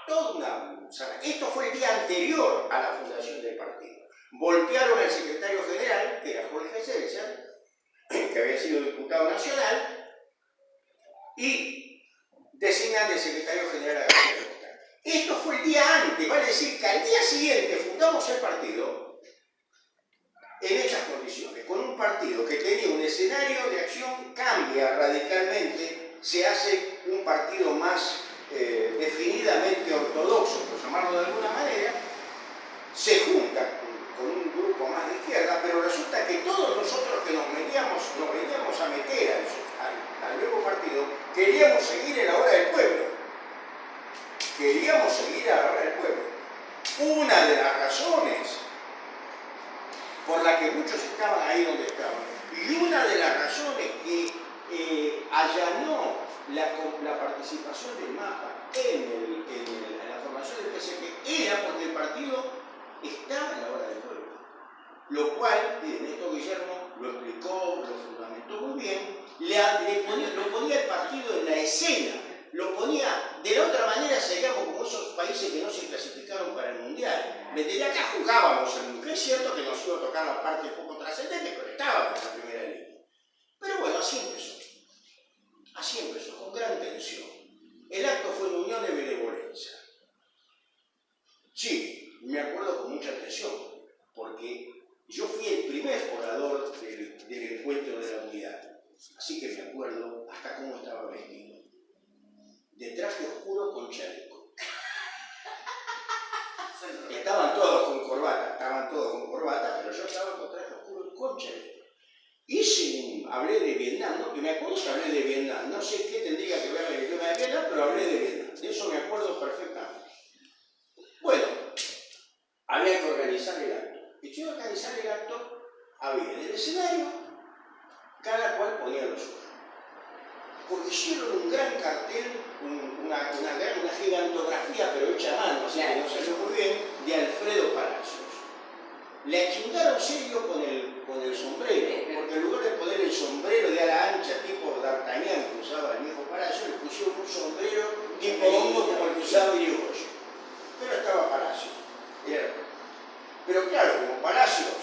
toda una... Esto fue el día anterior a la fundación del partido. Voltearon al secretario general, que era Jorge César, que había sido diputado nacional, y designan de secretario general a García Costa. Esto fue el día antes, vale decir que al día siguiente fundamos el partido en esas condiciones, con un partido que tenía un escenario de acción, cambia radicalmente, se hace un partido más definidamente ortodoxo, por llamarlo de alguna manera, se junta con un grupo más de izquierda, pero resulta que todos nosotros que nos veníamos a meter al nuevo partido, queríamos seguir en la hora del pueblo. Queríamos seguir a la hora del pueblo. Una de las razones por la que muchos estaban ahí donde estaban, y una de las razones que allanó la participación del MAPA en la formación del PSP era porque el partido estaba en la hora del pueblo. Lo cual, Néstor Guillermo lo explicó, lo fundamentó muy bien, lo ponía el partido en la escena, lo ponía, de la otra manera seríamos como esos países que no se clasificaron para el Mundial. Desde acá jugábamos el Mundial, es cierto que nos iba a tocar la parte poco trascendente, pero estábamos en la primera línea. Pero bueno, así empezó, con gran tensión. El acto fue en unión de benevolencia. Sí, me acuerdo con mucha atención, porque yo fui el primer orador del encuentro de la unidad, así que me acuerdo hasta cómo estaba vestido. De traje oscuro con chaleco. Estaban todos con corbata, pero yo estaba con traje oscuro con chaleco. Hablé de Vietnam, ¿no? Que me acuerdo que hablé de Vietnam, no sé qué tendría que ver con el tema de Vietnam, pero hablé de Vietnam, de eso me acuerdo perfectamente. Bueno, había que organizar el acto. Y yo iba a organizar el acto, había en el escenario, cada cual ponía lo suyo. Porque hicieron un gran cartel, una gigantografía, pero hecha a mano, así que no salió muy bien, de Alfredo Palacios. Le chingaron serio con el sombrero, porque en lugar de poner el sombrero de ala ancha tipo D'Artagnan que usaba el viejo Palacios, le pusieron un sombrero tipo hongo como el que usaba Irigoyen. Pero estaba Palacios. Pero claro, como Palacios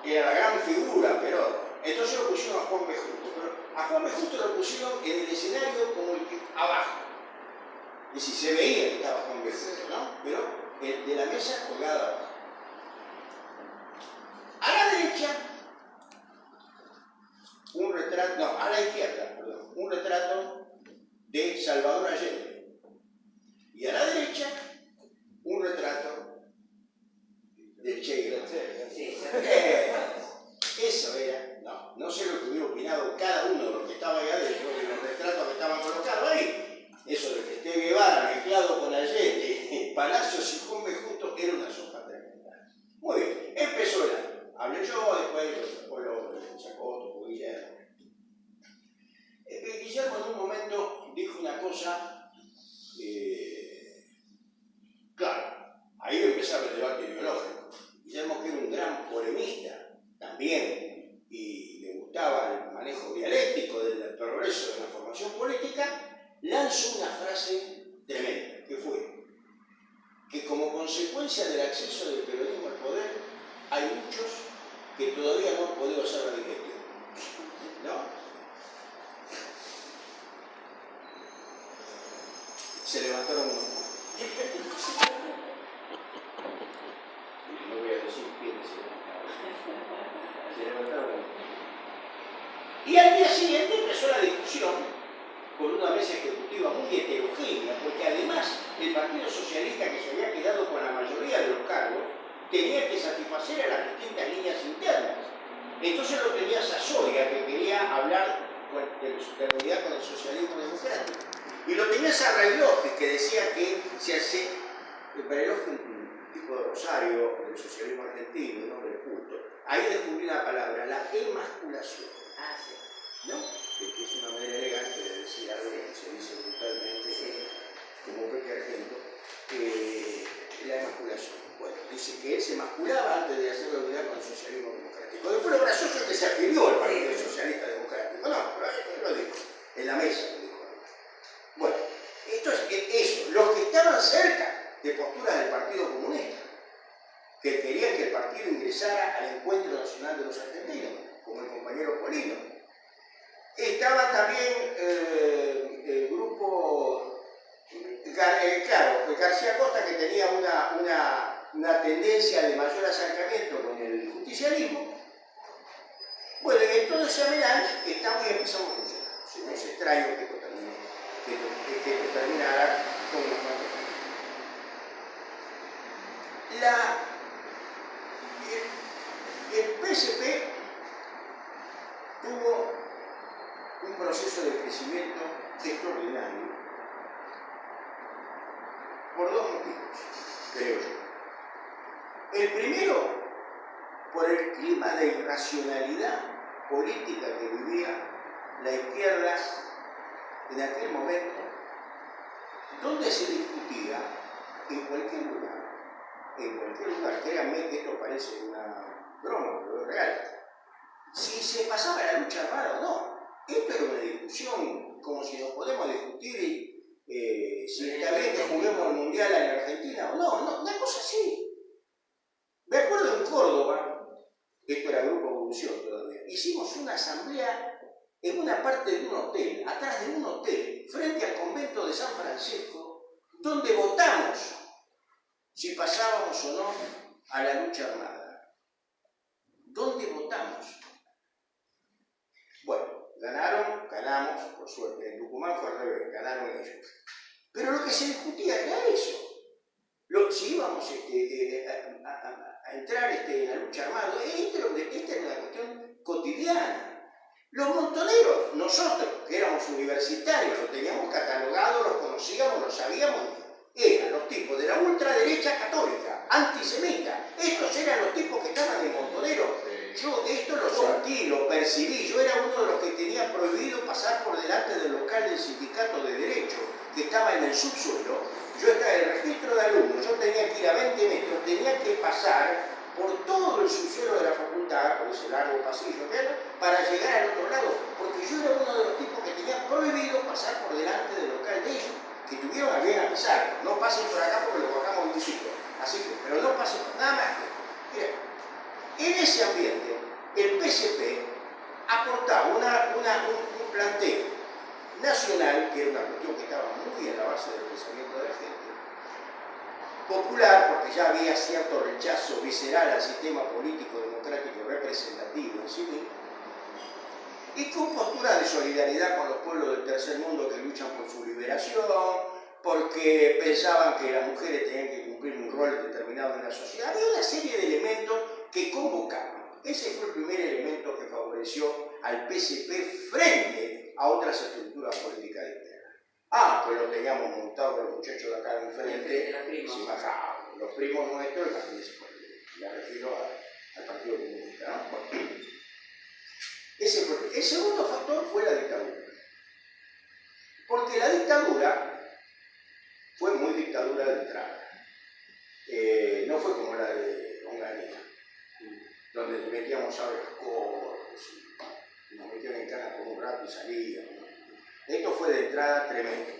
era la gran figura, pero entonces lo pusieron a Juan B. Justo. Pero a Juan B. Justo lo pusieron en el escenario como el que abajo. Es decir, se veía que estaba Juan B. Justo, ¿no? Pero de la mesa colgada abajo. A la derecha, a la izquierda, un retrato de Salvador Allende. Y a la derecha, un retrato del Che Guevara. Eso era, no sé lo que hubiera opinado cada uno de los que estaba ahí adentro, de los retratos que estaban colocados ahí. Eso de que esté Guevara mezclado con Allende, Palacios y Juan B. Justo era una sopa tremenda. Muy bien, empezó el año. hablé yo, después lo sacó otro Guillermo. Guillermo en un momento dijo una cosa, claro, ahí empezaba el debate ideológico. Guillermo, que era un gran polemista también, y le gustaba el manejo dialéctico del progreso de la formación política, lanzó una frase tremenda, que fue que como consecuencia del acceso del peronismo al poder, hay muchos que todavía no han podido hacer la digestión. ¿No? Se levantaron unos. No voy a decir quiénes se levantaron. Se levantaron unos. Y al día siguiente empezó la discusión con una mesa ejecutiva muy heterogénea, porque además el Partido Socialista, que se había quedado con la mayoría de los cargos, tenía que satisfacer a las distintas líneas internas. Entonces lo tenías a Soria, que quería hablar de unidad con el socialismo democrático. Y lo tenías a Brailovsky, que decía que se hace. Brailovsky, un tipo de Rosario del socialismo argentino, un hombre culto. Ahí descubrí una palabra, la emasculación. Ah, sí. ¿No? Que es una manera elegante de decir algo que se dice brutalmente, como Pepe Argento, la emasculación. Bueno, dice que él se emasculaba antes de hacer la unidad con el socialismo democrático. Después lo gracioso es que se afilió al Partido Socialista Democrático. No, pero ahí lo dijo, en la mesa lo dijo. Bueno, entonces, eso, los que estaban cerca de posturas del Partido Comunista, que querían que el partido ingresara al Encuentro Nacional de los Argentinos, como el compañero Polino. Estaba también el grupo, claro, García Costa, que tenía una tendencia de mayor acercamiento con el justicialismo. Bueno, y en todo ese melange estamos y empezamos a funcionar. Si no es extraño que esto terminara con unos cuantos años. El PSP tuvo un proceso de crecimiento extraordinario por dos motivos, creo yo. El primero, por el clima de irracionalidad política que vivía la izquierda en aquel momento, donde se discutía en cualquier lugar, créanme que esto parece una broma, pero es real, si se pasaba la lucha armada o no. Esto era una discusión como si nos podemos discutir si está bien que juguemos el Mundial en Argentina o no, una cosa así. Me acuerdo en Córdoba, esto era Grupo Evolución todavía, hicimos una asamblea en una parte de un hotel, atrás de un hotel, frente al convento de San Francisco, donde votamos si pasábamos o no a la lucha armada. ¿Dónde votamos? Bueno, ganamos, por suerte. En Tucumán fue al revés, ganaron ellos. Pero lo que se discutía era eso. Si íbamos a entrar en la lucha armada, esta era una cuestión cotidiana. Los montoneros, nosotros, que éramos universitarios, los teníamos catalogados, los conocíamos, los sabíamos, eran los tipos de la ultraderecha católica, antisemita. Estos eran los tipos que estaban en Montonero. Yo esto lo sentí, lo percibí. Yo era uno de los que tenía prohibido pasar por delante del local del sindicato de Derecho, que estaba en el subsuelo. Yo estaba en el registro de alumnos, yo tenía que ir a 20 metros, tenía que pasar por todo el subsuelo de la facultad, por ese largo pasillo que era, para llegar al otro lado, porque yo era uno de los tipos que tenía prohibido pasar por delante del local de ellos, que tuvieron a bien avisar, no pasen por acá porque lo bajamos de un sitio, así que, pero no pasen por nada más que, mira, en ese ambiente, el PSP aportaba un planteo nacional, que era una cuestión que estaba muy a la base del pensamiento de la gente, popular, porque ya había cierto rechazo visceral al sistema político democrático representativo en sí mismo, y con postura de solidaridad con los pueblos del tercer mundo que luchan por su liberación, porque pensaban que las mujeres tenían que cumplir un rol determinado en la sociedad. Había una serie de elementos que convocaban. Ese fue el primer elemento que favoreció al PSP frente a otras estructuras políticas de izquierda. Ah, pues lo teníamos montado los muchachos de acá de enfrente, se bajaban. Los primos nuestros, me refiero al Partido Comunista, ¿no? Bueno, ese fue. El segundo factor fue la dictadura. Porque la dictadura fue muy dictadura de entrada. No fue como la de Onganía, donde metíamos aves cortos y nos metían en cana por un rato y salíamos. Esto fue de entrada tremendo.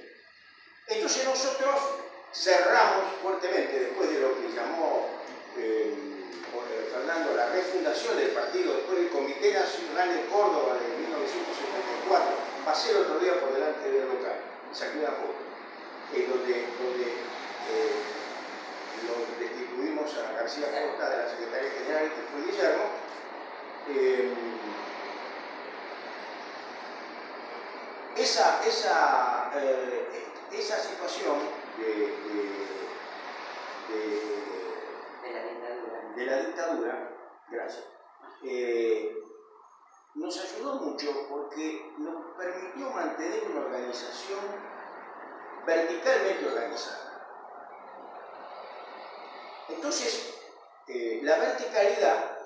Entonces nosotros cerramos fuertemente, después de lo que llamó Fernando la refundación del partido, después del Comité Nacional de Córdoba de 1974, pasé el otro día por delante del local, saqué una foto, donde lo destituimos a García Costa de la Secretaría General, que fue Guillermo. Esa situación de la dictadura, gracias, nos ayudó mucho porque nos permitió mantener una organización verticalmente organizada. Entonces, la verticalidad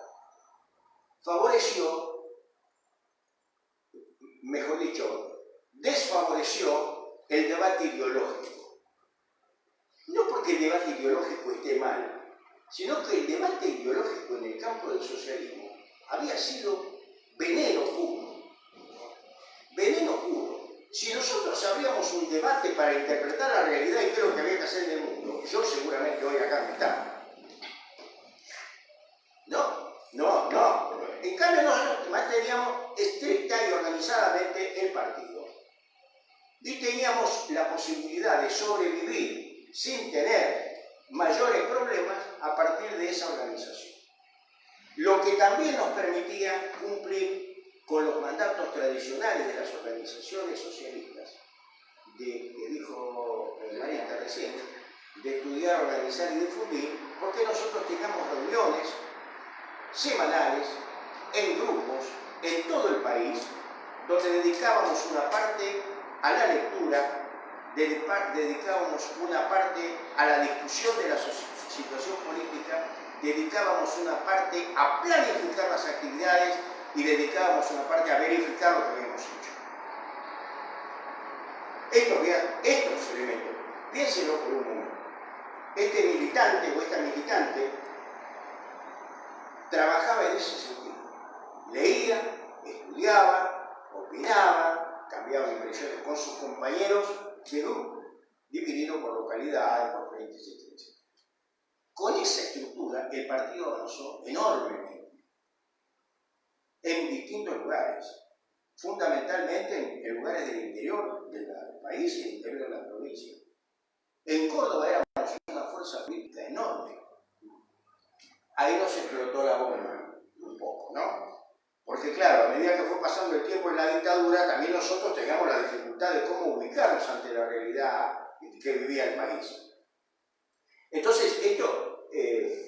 favoreció, mejor dicho, desfavoreció el debate ideológico. No porque el debate ideológico esté mal, sino que el debate ideológico en el campo del socialismo había sido veneno puro. Veneno puro. Si nosotros abríamos un debate para interpretar la realidad y qué es lo que había que hacer en el mundo, yo seguramente hoy acá no estaba. No. En cambio nosotros manteníamos estricta y organizadamente el partido. Y teníamos la posibilidad de sobrevivir sin tener mayores problemas a partir de esa organización. Lo que también nos permitía cumplir con los mandatos tradicionales de las organizaciones socialistas, que dijo Marita recién, de estudiar, organizar y difundir, porque nosotros teníamos reuniones semanales, en grupos, en todo el país, donde dedicábamos una parte a la lectura, dedicábamos una parte a la discusión de la situación política, dedicábamos una parte a planificar las actividades y dedicábamos una parte a verificar lo que habíamos hecho. Estos elementos, piénsenlo por un momento. Este militante o esta militante trabajaba en ese sentido. Leía, estudiaba, opinaba, cambiaba impresiones con sus compañeros de grupo, dividido por localidades, por frentes, etc. Con esa estructura, el partido avanzó enormemente en distintos lugares, fundamentalmente en lugares del interior del país y del interior de la provincia. En Córdoba éramos una fuerza política enorme. Ahí nos explotó la bomba un poco, ¿no? Porque claro, a medida que fue pasando el tiempo en la dictadura, también nosotros teníamos la dificultad de cómo ubicarnos ante la realidad que vivía el país. Entonces, esto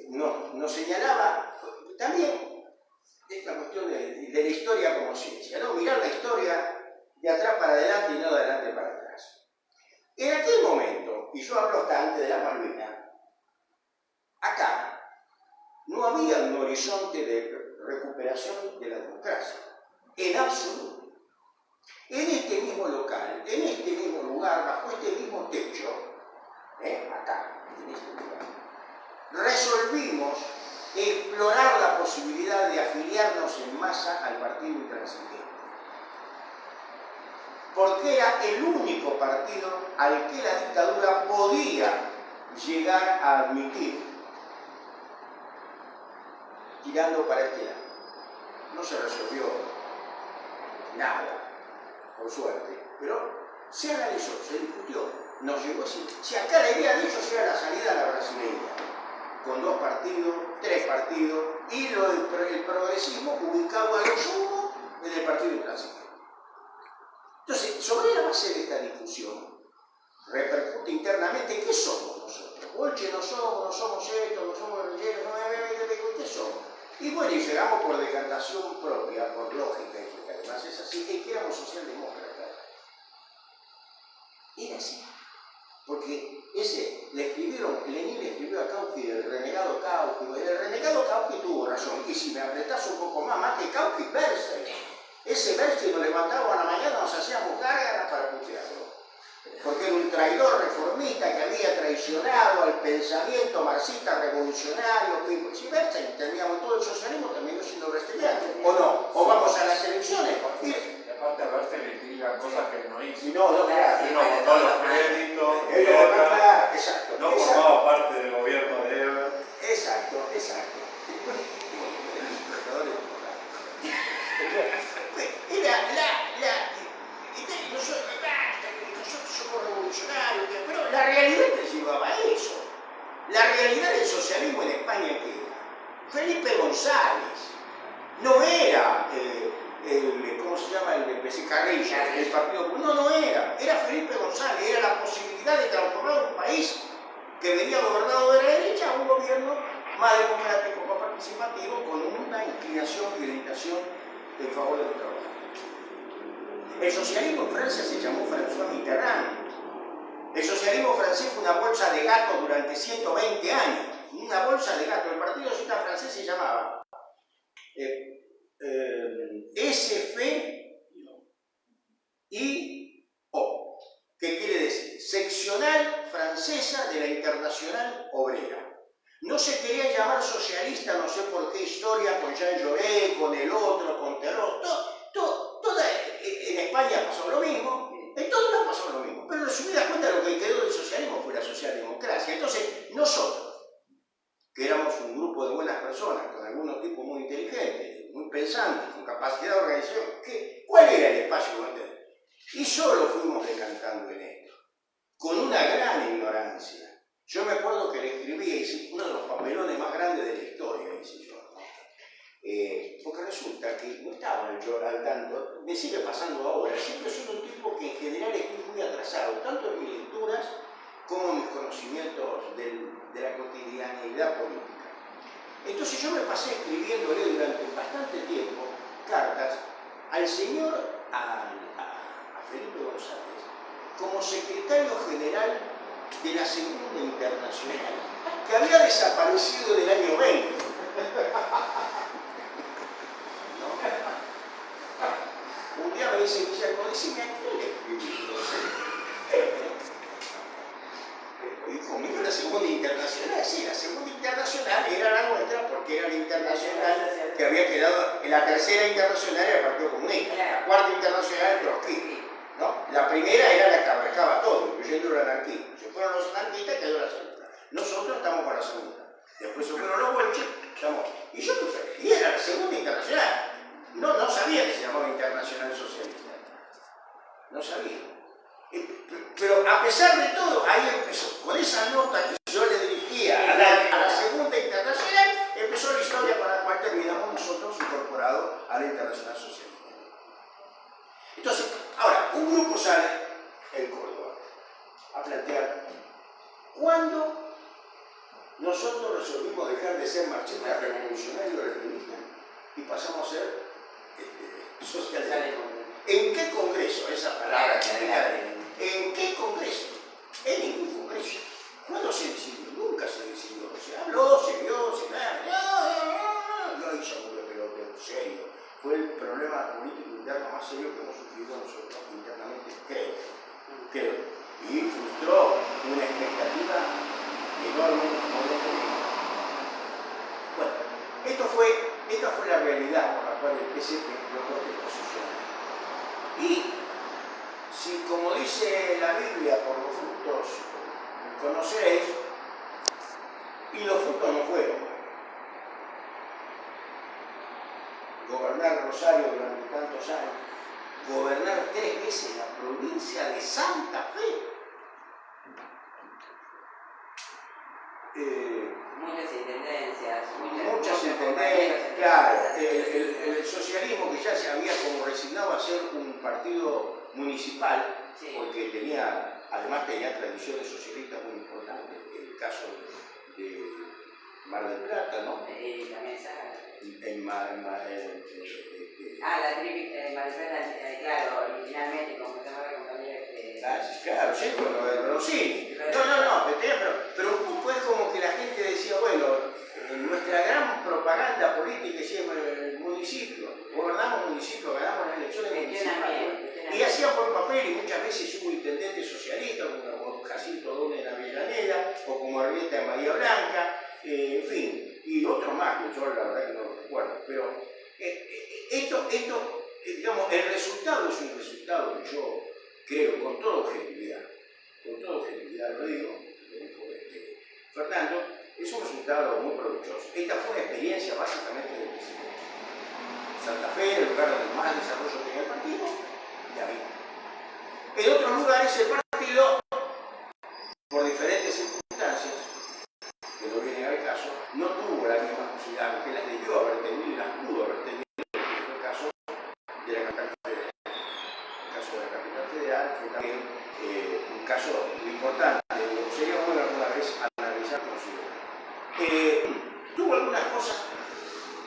nos señalaba también esta cuestión de la historia como ciencia, ¿no? Mirar la historia de atrás para adelante y no de adelante para atrás. En aquel momento, y yo hablo hasta antes de la Malvinas, acá no había un horizonte de recuperación de la democracia, en absoluto. En este mismo local, en este mismo lugar, bajo este mismo techo, acá, en este lugar, resolvimos explorar la posibilidad de afiliarnos en masa al partido intransigente. Porque era el único partido al que la dictadura podía llegar a admitir, tirando para este lado. No se resolvió nada, por suerte, pero se analizó, se discutió, nos llegó a decir, si acá la idea de ellos era la salida a la brasileña, con 2 partidos, 3 partidos, y el progresismo ubicado a lo sumo en el partido intransigente. Entonces, sobre la base de esta discusión, repercute internamente qué somos nosotros. Bolche no somos esto, no somos rellenos, ¿qué somos? Y bueno, y llegamos por decantación propia, por lógica, y porque además es así, que éramos socialdemócratas. Era así. porque Lenin le escribió a Kautsky el renegado Kautsky. El renegado Kautsky tuvo razón, y si me apretás un poco más que Kautsky, Bernstein. Ese Bernstein nos levantaba a la mañana, nos hacíamos gárgaras para putearlo. Porque era un traidor reformista que había traicionado al pensamiento marxista revolucionario. Si Bernstein terminamos todo el socialismo, terminó siendo bresteliano, ¿o no? O vamos a las elecciones. Y aparte a Bernstein le indica cosas que no hizo. No, claro. Él no votó los créditos, Exacto. no formaba parte del gobierno de Ebert. Exacto. Nosotros somos revolucionarios, pero la realidad te llevaba a eso. La realidad del socialismo en España, ¿qué era? Felipe González no era ¿cómo se llama? El Carrilla, el Partido Comunista. No era. Era Felipe González, era la posibilidad de transformar un país que venía gobernado de la derecha a un gobierno más democrático, más participativo, con una inclinación y orientación en favor del trabajo. El socialismo en Francia se llamó François Mitterrand. El socialismo francés fue una bolsa de gato durante 120 años. Una bolsa de gato. El Partido Socialista francés se llamaba SFIO, que quiere decir Seccional Francesa de la Internacional Obrera. No se quería llamar socialista, no sé por qué historia, con Jean Jaurès, con el otro, con Terror. En España pasó lo mismo, en todos lados pasó lo mismo. Pero en resumida cuenta lo que quedó del socialismo fue la socialdemocracia. Entonces, nosotros, que éramos un grupo de buenas personas, con algunos tipos muy inteligentes, muy pensantes, con capacidad de organización, ¿cuál era el espacio que teníamos? Y solo fuimos decantando en esto, con una gran ignorancia. Yo me acuerdo que le escribí, hice uno de los papelones más grandes de la historia, hice yo. Porque resulta que no estaba yo al tanto, me sigue pasando ahora, siempre soy un tipo que en general estoy muy atrasado, tanto en mis lecturas como en mis conocimientos de la cotidianeidad política. Entonces yo me pasé escribiéndole durante bastante tiempo cartas al señor, a Felipe González, como secretario general de la Segunda Internacional, que había desaparecido del año 20. Un día me dice Guillermo, decime a quién le escribí. Y conmigo la Segunda Internacional, sí, la Segunda Internacional era la nuestra porque era la internacional que había quedado, en la tercera internacional era el Partido Comunista, la cuarta internacional el trotskismo, ¿no? La primera era la que abarcaba todo, incluyendo el anarquismo. Se fueron los anarquistas, quedó la segunda. Nosotros estamos con la segunda. Después se fueron los bolches, estamos. Y yo y era la Segunda Internacional. No sabía que se llamaba Internacional Socialista. No sabía. Pero a pesar de todo, ahí empezó. Con esa nota que yo le dirigía a la Segunda Internacional, empezó la historia con la cual terminamos nosotros incorporados a la Internacional Socialista. Entonces, ahora, un grupo sale en Córdoba a plantear cuándo nosotros resolvimos dejar de ser marxistas revolucionarios reformistas y pasamos a ser socialistas. ¿En qué congreso? Esa palabra ¿en qué congreso? En ningún congreso. ¿Cuándo se decidió? Nunca se decidió. Se habló, se vio, se no hizo muy pelotero, serio. Fue el problema político interno más serio que hemos sufrido nosotros internamente, creo. Y frustró una expectativa enorme. Bueno, esta fue la realidad por la cual el PCP logró este posicionamiento. Y si, como dice la Biblia, por los frutos conoceréis, y los frutos no fueron. Gobernar Rosario durante tantos años, gobernar 3 veces la provincia de Santa Fe. Muchas intendencias, claro, el socialismo que ya se había como resignado a ser un partido municipal, sí, porque además tenía tradiciones socialistas muy importantes, el caso de Mar del Plata, ¿no? También en la típica Mar del Plata, claro, originalmente, como se llamaba la compañía claro, sí, con lo de Rosini. pero un poco es como que la gente decía, bueno, nuestra gran propaganda política decía, bueno, el municipio, gobernamos municipio, ganamos las elecciones municipales. Y hacían por papel, y muchas veces hubo intendentes socialistas, como Jacinto Dona en Avellaneda, o como Arrieta en Bahía Blanca, en fin, y otros más, que yo la verdad que no lo recuerdo. Pero digamos, el resultado es un resultado que yo creo con toda objetividad lo digo, Fernando, es un resultado muy provechoso. Esta fue una experiencia básicamente del presidente. Santa Fe, el lugar donde más desarrollo tenía el partido, y ahí. En otros lugares el partido, por diferentes circunstancias, que no vienen al caso, no tuvo la misma posibilidad que las debió haber tenido y las pudo haber tenido, que fue el caso de la capital federal. El caso de la capital federal fue también un caso importante. Sería bueno alguna vez analizar consigo. Tuvo algunas cosas,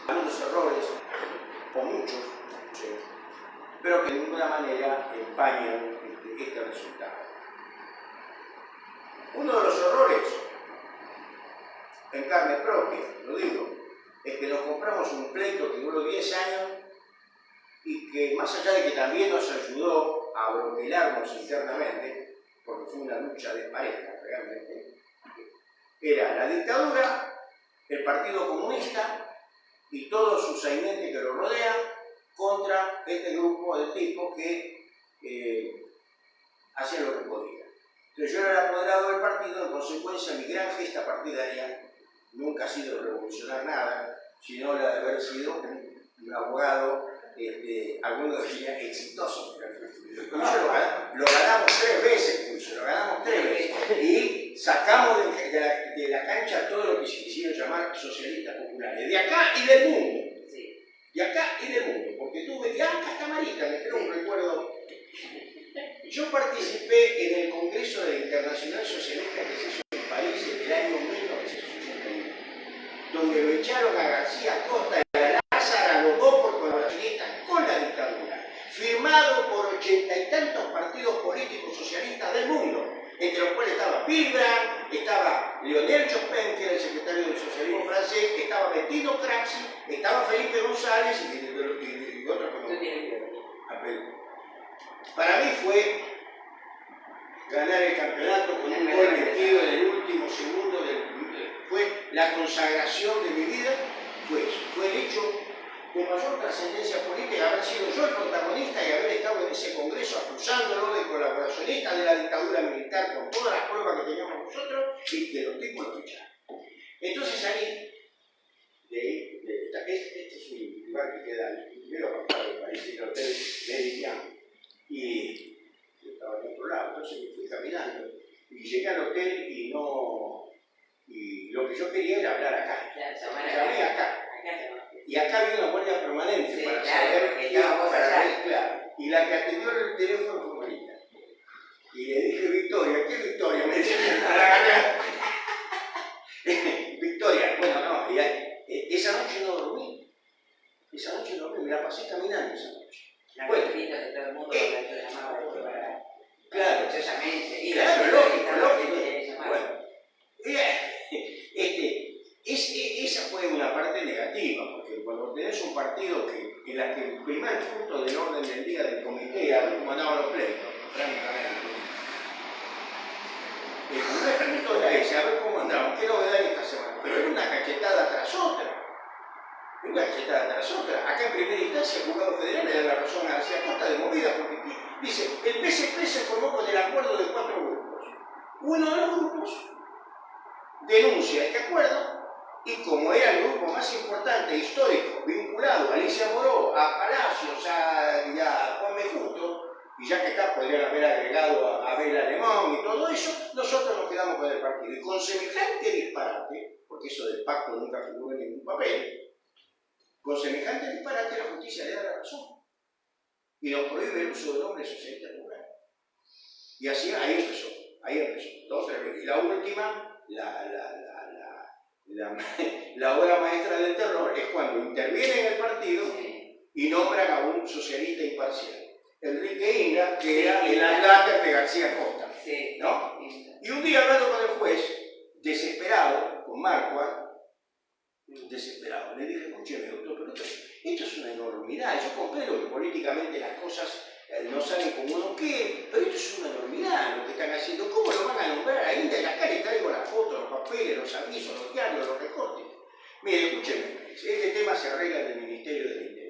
algunos errores, o muchos, sí, pero que de ninguna manera empañan este resultado. Uno de los errores, en carne propia, lo digo, es que nos compramos un pleito que duró 10 años y que, más allá de que también nos ayudó a broquelarnos internamente, porque fue una lucha de pareja realmente, era la dictadura, el Partido Comunista y todos sus sainentes que lo rodean contra este grupo de tipos que hacían lo que podían. Entonces yo era el apoderado del partido, en consecuencia mi gran gesta partidaria nunca ha sido revolucionar nada, sino la de haber sido un abogado, algunos dirían exitoso. Lo ganamos 3 veces, lo ganamos 3 veces. Y sacamos de la cancha todo lo que se quisieron llamar socialistas populares, de acá y del mundo. De acá y del mundo, porque tuve, hasta Marita, me creo un recuerdo. Yo participé en el Congreso de la Internacional Socialista que se hizo en París en el año 1981, donde lo echaron a García Costa y a Lázara, los dos por colaboracionistas con la dictadura, firmado por 80 y tantos partidos políticos socialistas del mundo, entre los cuales estaba Willy Brandt, estaba Lionel Jospin, que era el secretario del socialismo francés, estaba Bettino Craxi, estaba Felipe González y otros que no. Para mí fue ganar el campeonato con un gol metido en el último segundo, fue la consagración de mi vida, fue el hecho de mayor trascendencia política, haber sido yo el protagonista y haber estado en ese congreso acusándolo de colaboracionista de la dictadura militar con todas las pruebas que teníamos nosotros y que los tipos lo echaron. Entonces ahí, este es un lugar que queda en el primero de París, el Hotel Meridian, y yo estaba en otro lado, entonces me fui caminando y llegué al hotel y lo que yo quería era hablar acá. Llamé acá. Y acá había una guardia permanente para saber qué iba a pasar. Claro. Y la que atendió el teléfono fue Marita. Y le dije, Victoria, ¿qué Victoria? Me decía, Victoria, bueno, no, esa noche no dormí. Me la pasé caminando esa noche. Bueno, que todo el mundo lo llamaba claro, precisamente. Claro, lógico. Bueno, esa fue una parte negativa, porque cuando tenés un partido en la que el primer punto del orden del día del comité era ver cómo andaban los pleitos, francamente. El primer punto era ese, a ver cómo andaban, qué novedad hay esta semana. Pero era una cachetada tras otra. Acá en primera instancia el juzgado federal le da la razón a García Costa de movida, porque dice, el PSP se formó con el acuerdo de 4 grupos. Uno de los grupos denuncia este acuerdo y como era el grupo más importante histórico vinculado a Alicia Moró, a Palacios, a Juan B. Justo, y ya que está, podrían haber agregado a Abel Alemán y todo eso, nosotros nos quedamos con el partido. Y con semejante disparate, porque eso del pacto nunca figuró en ningún papel, con semejante disparate la justicia le da la razón y nos prohíbe el uso del nombre socialista popular. Y así, ahí empezó, 2, 3 veces. Y la última, la obra maestra del terror es cuando interviene en el partido y nombran a un socialista imparcial, Enrique Inga, que era el andante de García Costa. Sí. ¿no? Y un día hablando con el juez, desesperado, con Marquardt, desesperado, le dije, escúcheme doctor, pero esto es una enormidad, yo comprendo que políticamente las cosas no salen como uno quiere, pero esto es una enormidad lo que están haciendo. ¿Cómo lo van a nombrar a Inda? Y acá le traigo las fotos, los papeles, los avisos, los diarios, los recortes. Mire, escúcheme, este tema se arregla en el Ministerio del Interior.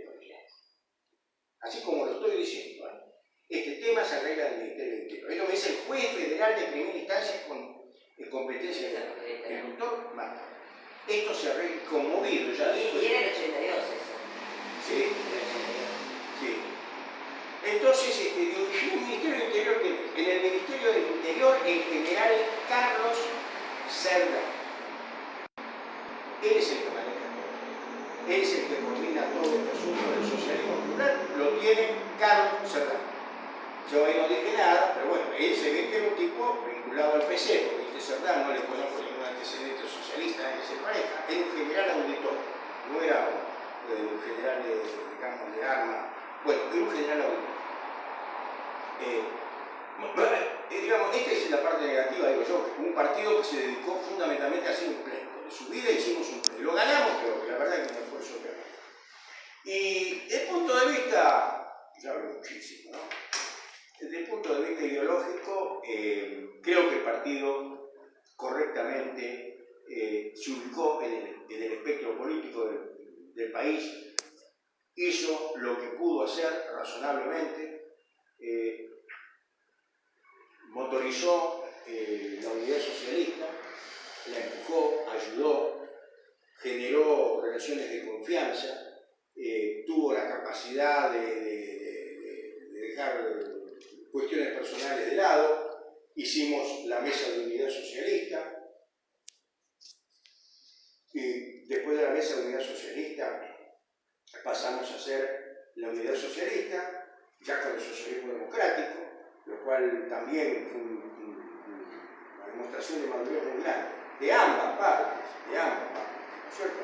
Así como lo estoy diciendo, ¿eh? Este tema se arregla en el Ministerio del Interior. Esto me dice el juez federal de primera instancia con competencia del doctor Mata. Esto se arregla conmovido ya después. Y era el 82 eso. Sí, sí. Entonces, digo, ¿y el Ministerio del Interior qué? En el Ministerio del Interior, el general Carlos Cerdá. Él es el que maneja todo. Él es el que coordina todo el asunto del socialismo popular. Lo tiene Carlos Cerdá. Yo ahí no dije nada, pero bueno, él se ve que era un tipo vinculado al PC, porque este Cerdá no le conozco ningún antecedente socialista en ese pareja. Era un general auditor, no era un general digamos, de arma. Bueno, era un general auditor. Digamos, esta es la parte negativa, digo yo, un partido que se dedicó fundamentalmente a hacer un pleito. De su vida hicimos un pleito. Lo ganamos, pero la verdad es que un esfuerzo grande. Y desde el punto de vista, ya hablo muchísimo, ¿no? Desde el punto de vista ideológico, creo que el partido correctamente se ubicó en el espectro político del país, hizo lo que pudo hacer razonablemente, motorizó la unidad socialista, la empujó, ayudó, generó relaciones de confianza, tuvo la capacidad de dejar cuestiones personales de lado, hicimos la mesa de unidad socialista, y después de la mesa de unidad socialista pasamos a hacer la unidad socialista, ya con el socialismo democrático, lo cual también fue una demostración de madurez muy grande, de ambas partes, ¿no es cierto?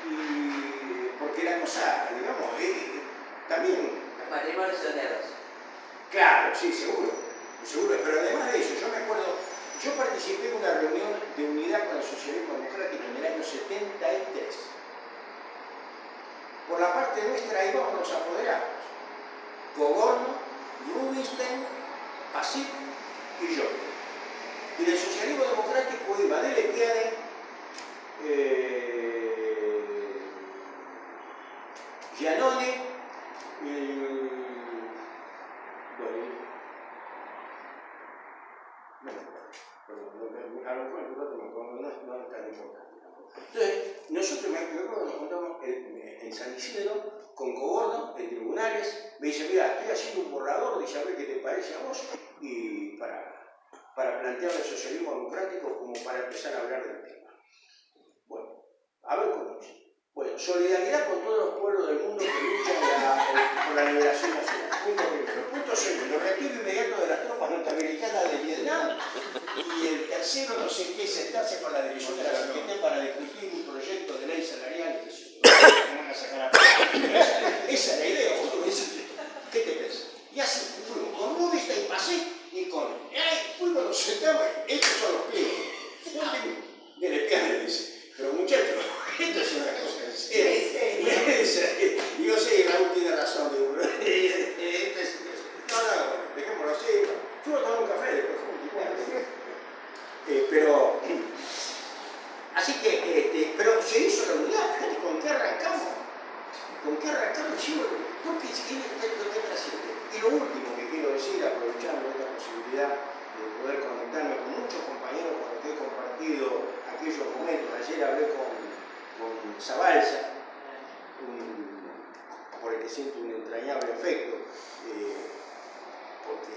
Y porque la cosa, digamos, también... Los matrimonios son de dos. Claro, sí, seguro, pero además de eso, yo me acuerdo, yo participé en una reunión de unidad con el socialismo democrático en el año 73. Por la parte nuestra íbamos los apoderados, Cogorno, Rubinstein, Pasip y yo. Y del socialismo democrático iba de Lepiane, Giannone, no es tan importante. Entonces, nosotros me acuerdo nos juntamos en San Isidro con Cogorno, en tribunales, me dice, mira, estoy haciendo un borrador, dice, a ver qué te parece a vos, y para plantear el socialismo democrático como para empezar a hablar del tema. Bueno, a ver cómo es. Bueno, solidaridad con todos los pueblos del mundo que luchan por la liberación nacional. Punto primero. Punto segundo, retiro inmediato de las tropas norteamericanas de Vietnam. Y el tercero, no sé qué, sentarse con la dirección de la CGT para discutir un proyecto de ley salarial que se van a sacar a esa es la idea, boludo. ¿Qué te pensás? Y así fuimos con Rubista y Pasé y con... fuimos, nos sentamos, estos son los pliegos. De Lepiane dice, pero muchachos, esto es una cosa en serio. Digo, sí, Raúl tiene razón, digo, no, dejémoslo así. Fuimos a tomar un café después, pero, así que, pero se hizo la unidad, fíjate, ¿con qué arrancamos? Porque y lo último que quiero decir, aprovechando esta posibilidad de poder conectarme con muchos compañeros con los que he compartido aquellos momentos, ayer hablé con Zabalza, por el que siento un entrañable afecto, porque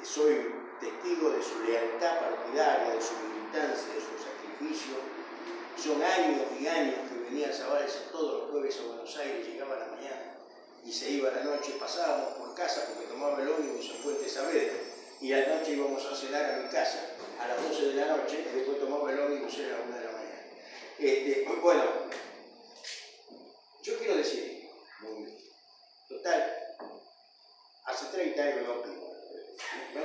soy testigo de su lealtad partidaria, de su militancia, de su sacrificio. Son años y años que venía Zabalza todos los jueves a Buenos Aires, llegaba a la mañana y se iba a la noche, pasábamos por casa porque tomaba el ómnibus en Puente Saavedra y a la noche íbamos a cenar a mi casa a las 12 de la noche, y después tomaba el ómnibus a la 1 de la mañana. Bueno, yo quiero decir, total, hace 30 años no opino, ¿no?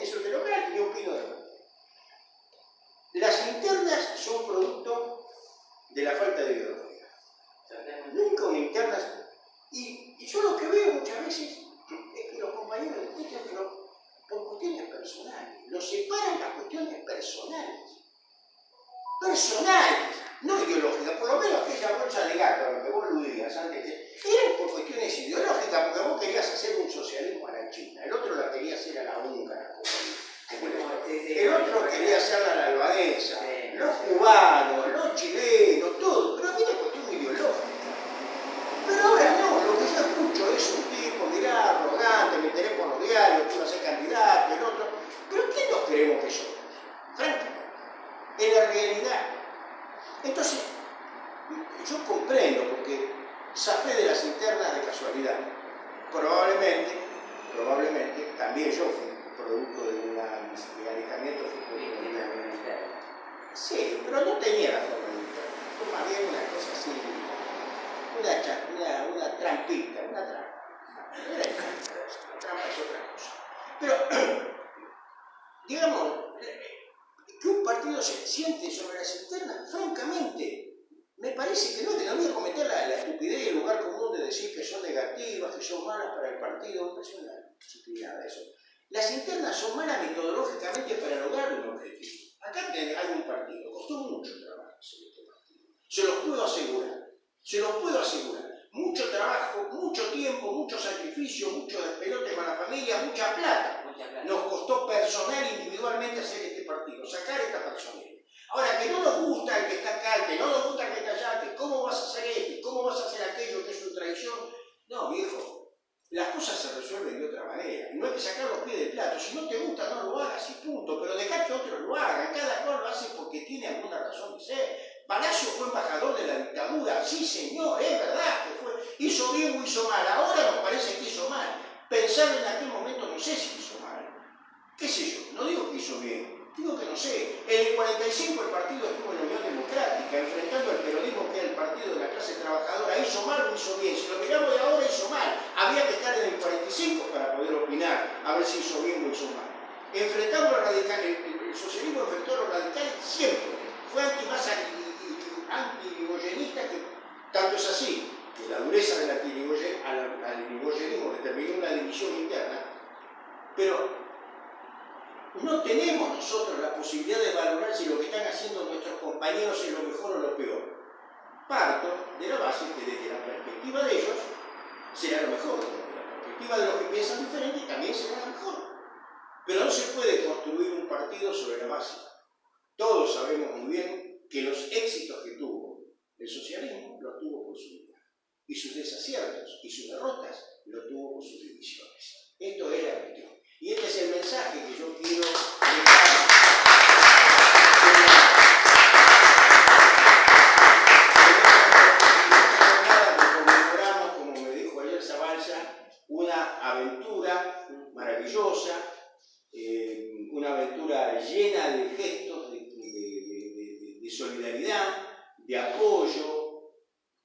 eso te lo y yo opino de verdad. Las internas son producto de la falta de ideología. Nunca una interna. Y yo lo que veo muchas veces es que los compañeros discuten, pero por cuestiones personales. Los separan las cuestiones personales. Personales, no ideológicas. Por lo menos aquella bolsa de gato, lo que vos aludías antes, eran por cuestiones ideológicas, porque vos querías hacer un socialismo a la China, el otro la quería hacer a la húngara. El otro quería hacerla a la albanesa, los cubanos, los chilenos, todo, pero aquí es cuestión ideológica. Pero ahora no, lo que yo escucho es un tipo, mirá, arrogante, me enteré por los diarios, que iba a ser candidato, el otro. Pero ¿quién nos creemos que somos? Francamente, en la realidad. Entonces, yo comprendo, porque zafé de las internas de casualidad. Probablemente, también yo fui producto de un alejamiento. Sí, pero no tenía la forma de interna. Fue más bien una cosa así. Una trampita, una trampa. No era trampa, la trampa es otra cosa. Pero, digamos, que un partido se siente sobre las internas, francamente, me parece que no voy a cometer la estupidez y el lugar común de decir que son negativas, que son malas para el partido, no es una estupidez de eso. Las internas son malas metodológicamente para lograr un objetivo. Acá hay un partido, costó mucho trabajo hacer este partido. Se los puedo asegurar. Mucho trabajo, mucho tiempo, mucho sacrificio, mucho despelote con la familia, mucha plata. Nos costó personal individualmente hacer este partido, sacar esta personalidad. Ahora, que no nos gusta el que está acá, que no nos gusta el que está allá, que cómo vas a hacer esto, cómo vas a hacer aquello, que es una traición. No, viejo, las cosas se resuelven de otra manera. No hay que sacar los pies del plato. Si no te gusta, no lo hagas y punto. Pero dejar que otros lo hagan. Cada cual lo hace porque tiene alguna razón de ser. Palacio fue embajador de la dictadura, sí señor, es verdad que fue, hizo bien o hizo mal, ahora nos parece que hizo mal, pensarlo en aquel momento no sé si hizo mal, qué sé yo, no digo que hizo bien, digo que no sé, en el 45 el partido estuvo en la Unión Democrática, enfrentando al peronismo que era el partido de la clase trabajadora, hizo mal o hizo bien, si lo miramos de ahora hizo mal, había que estar en el 45 para poder opinar, a ver si hizo bien o hizo mal. Enfrentando a radicales, el socialismo enfrentó a los radicales siempre, fue antirigoyenista, que tanto es así, que la dureza del antirigoyenismo determinó una división interna, pero no tenemos nosotros la posibilidad de valorar si lo que están haciendo nuestros compañeros es lo mejor o lo peor. Parto de la base que desde la perspectiva de ellos será lo mejor, desde la perspectiva de los que piensan diferente también será lo mejor. Pero no se puede construir un partido sobre la base. Todos sabemos muy bien que los éxitos que tuvo el socialismo los tuvo por su vida, y sus desaciertos y sus derrotas los tuvo por sus divisiones. Esto es la cuestión. Y este es el mensaje que yo quiero dejar. Conmemoramos, como me dijo ayer Zabalza, una aventura maravillosa, una aventura llena de gestos de solidaridad, de apoyo,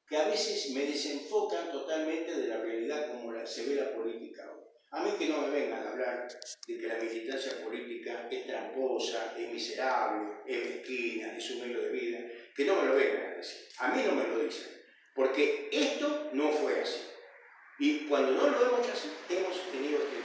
que a veces me desenfocan totalmente de la realidad como se ve la política hoy. A mí que no me vengan a hablar de que la militancia política es tramposa, es miserable, es mezquina, es un medio de vida, que no me lo vengan a decir. A mí no me lo dicen, porque esto no fue así. Y cuando no lo hemos hecho así, hemos tenido que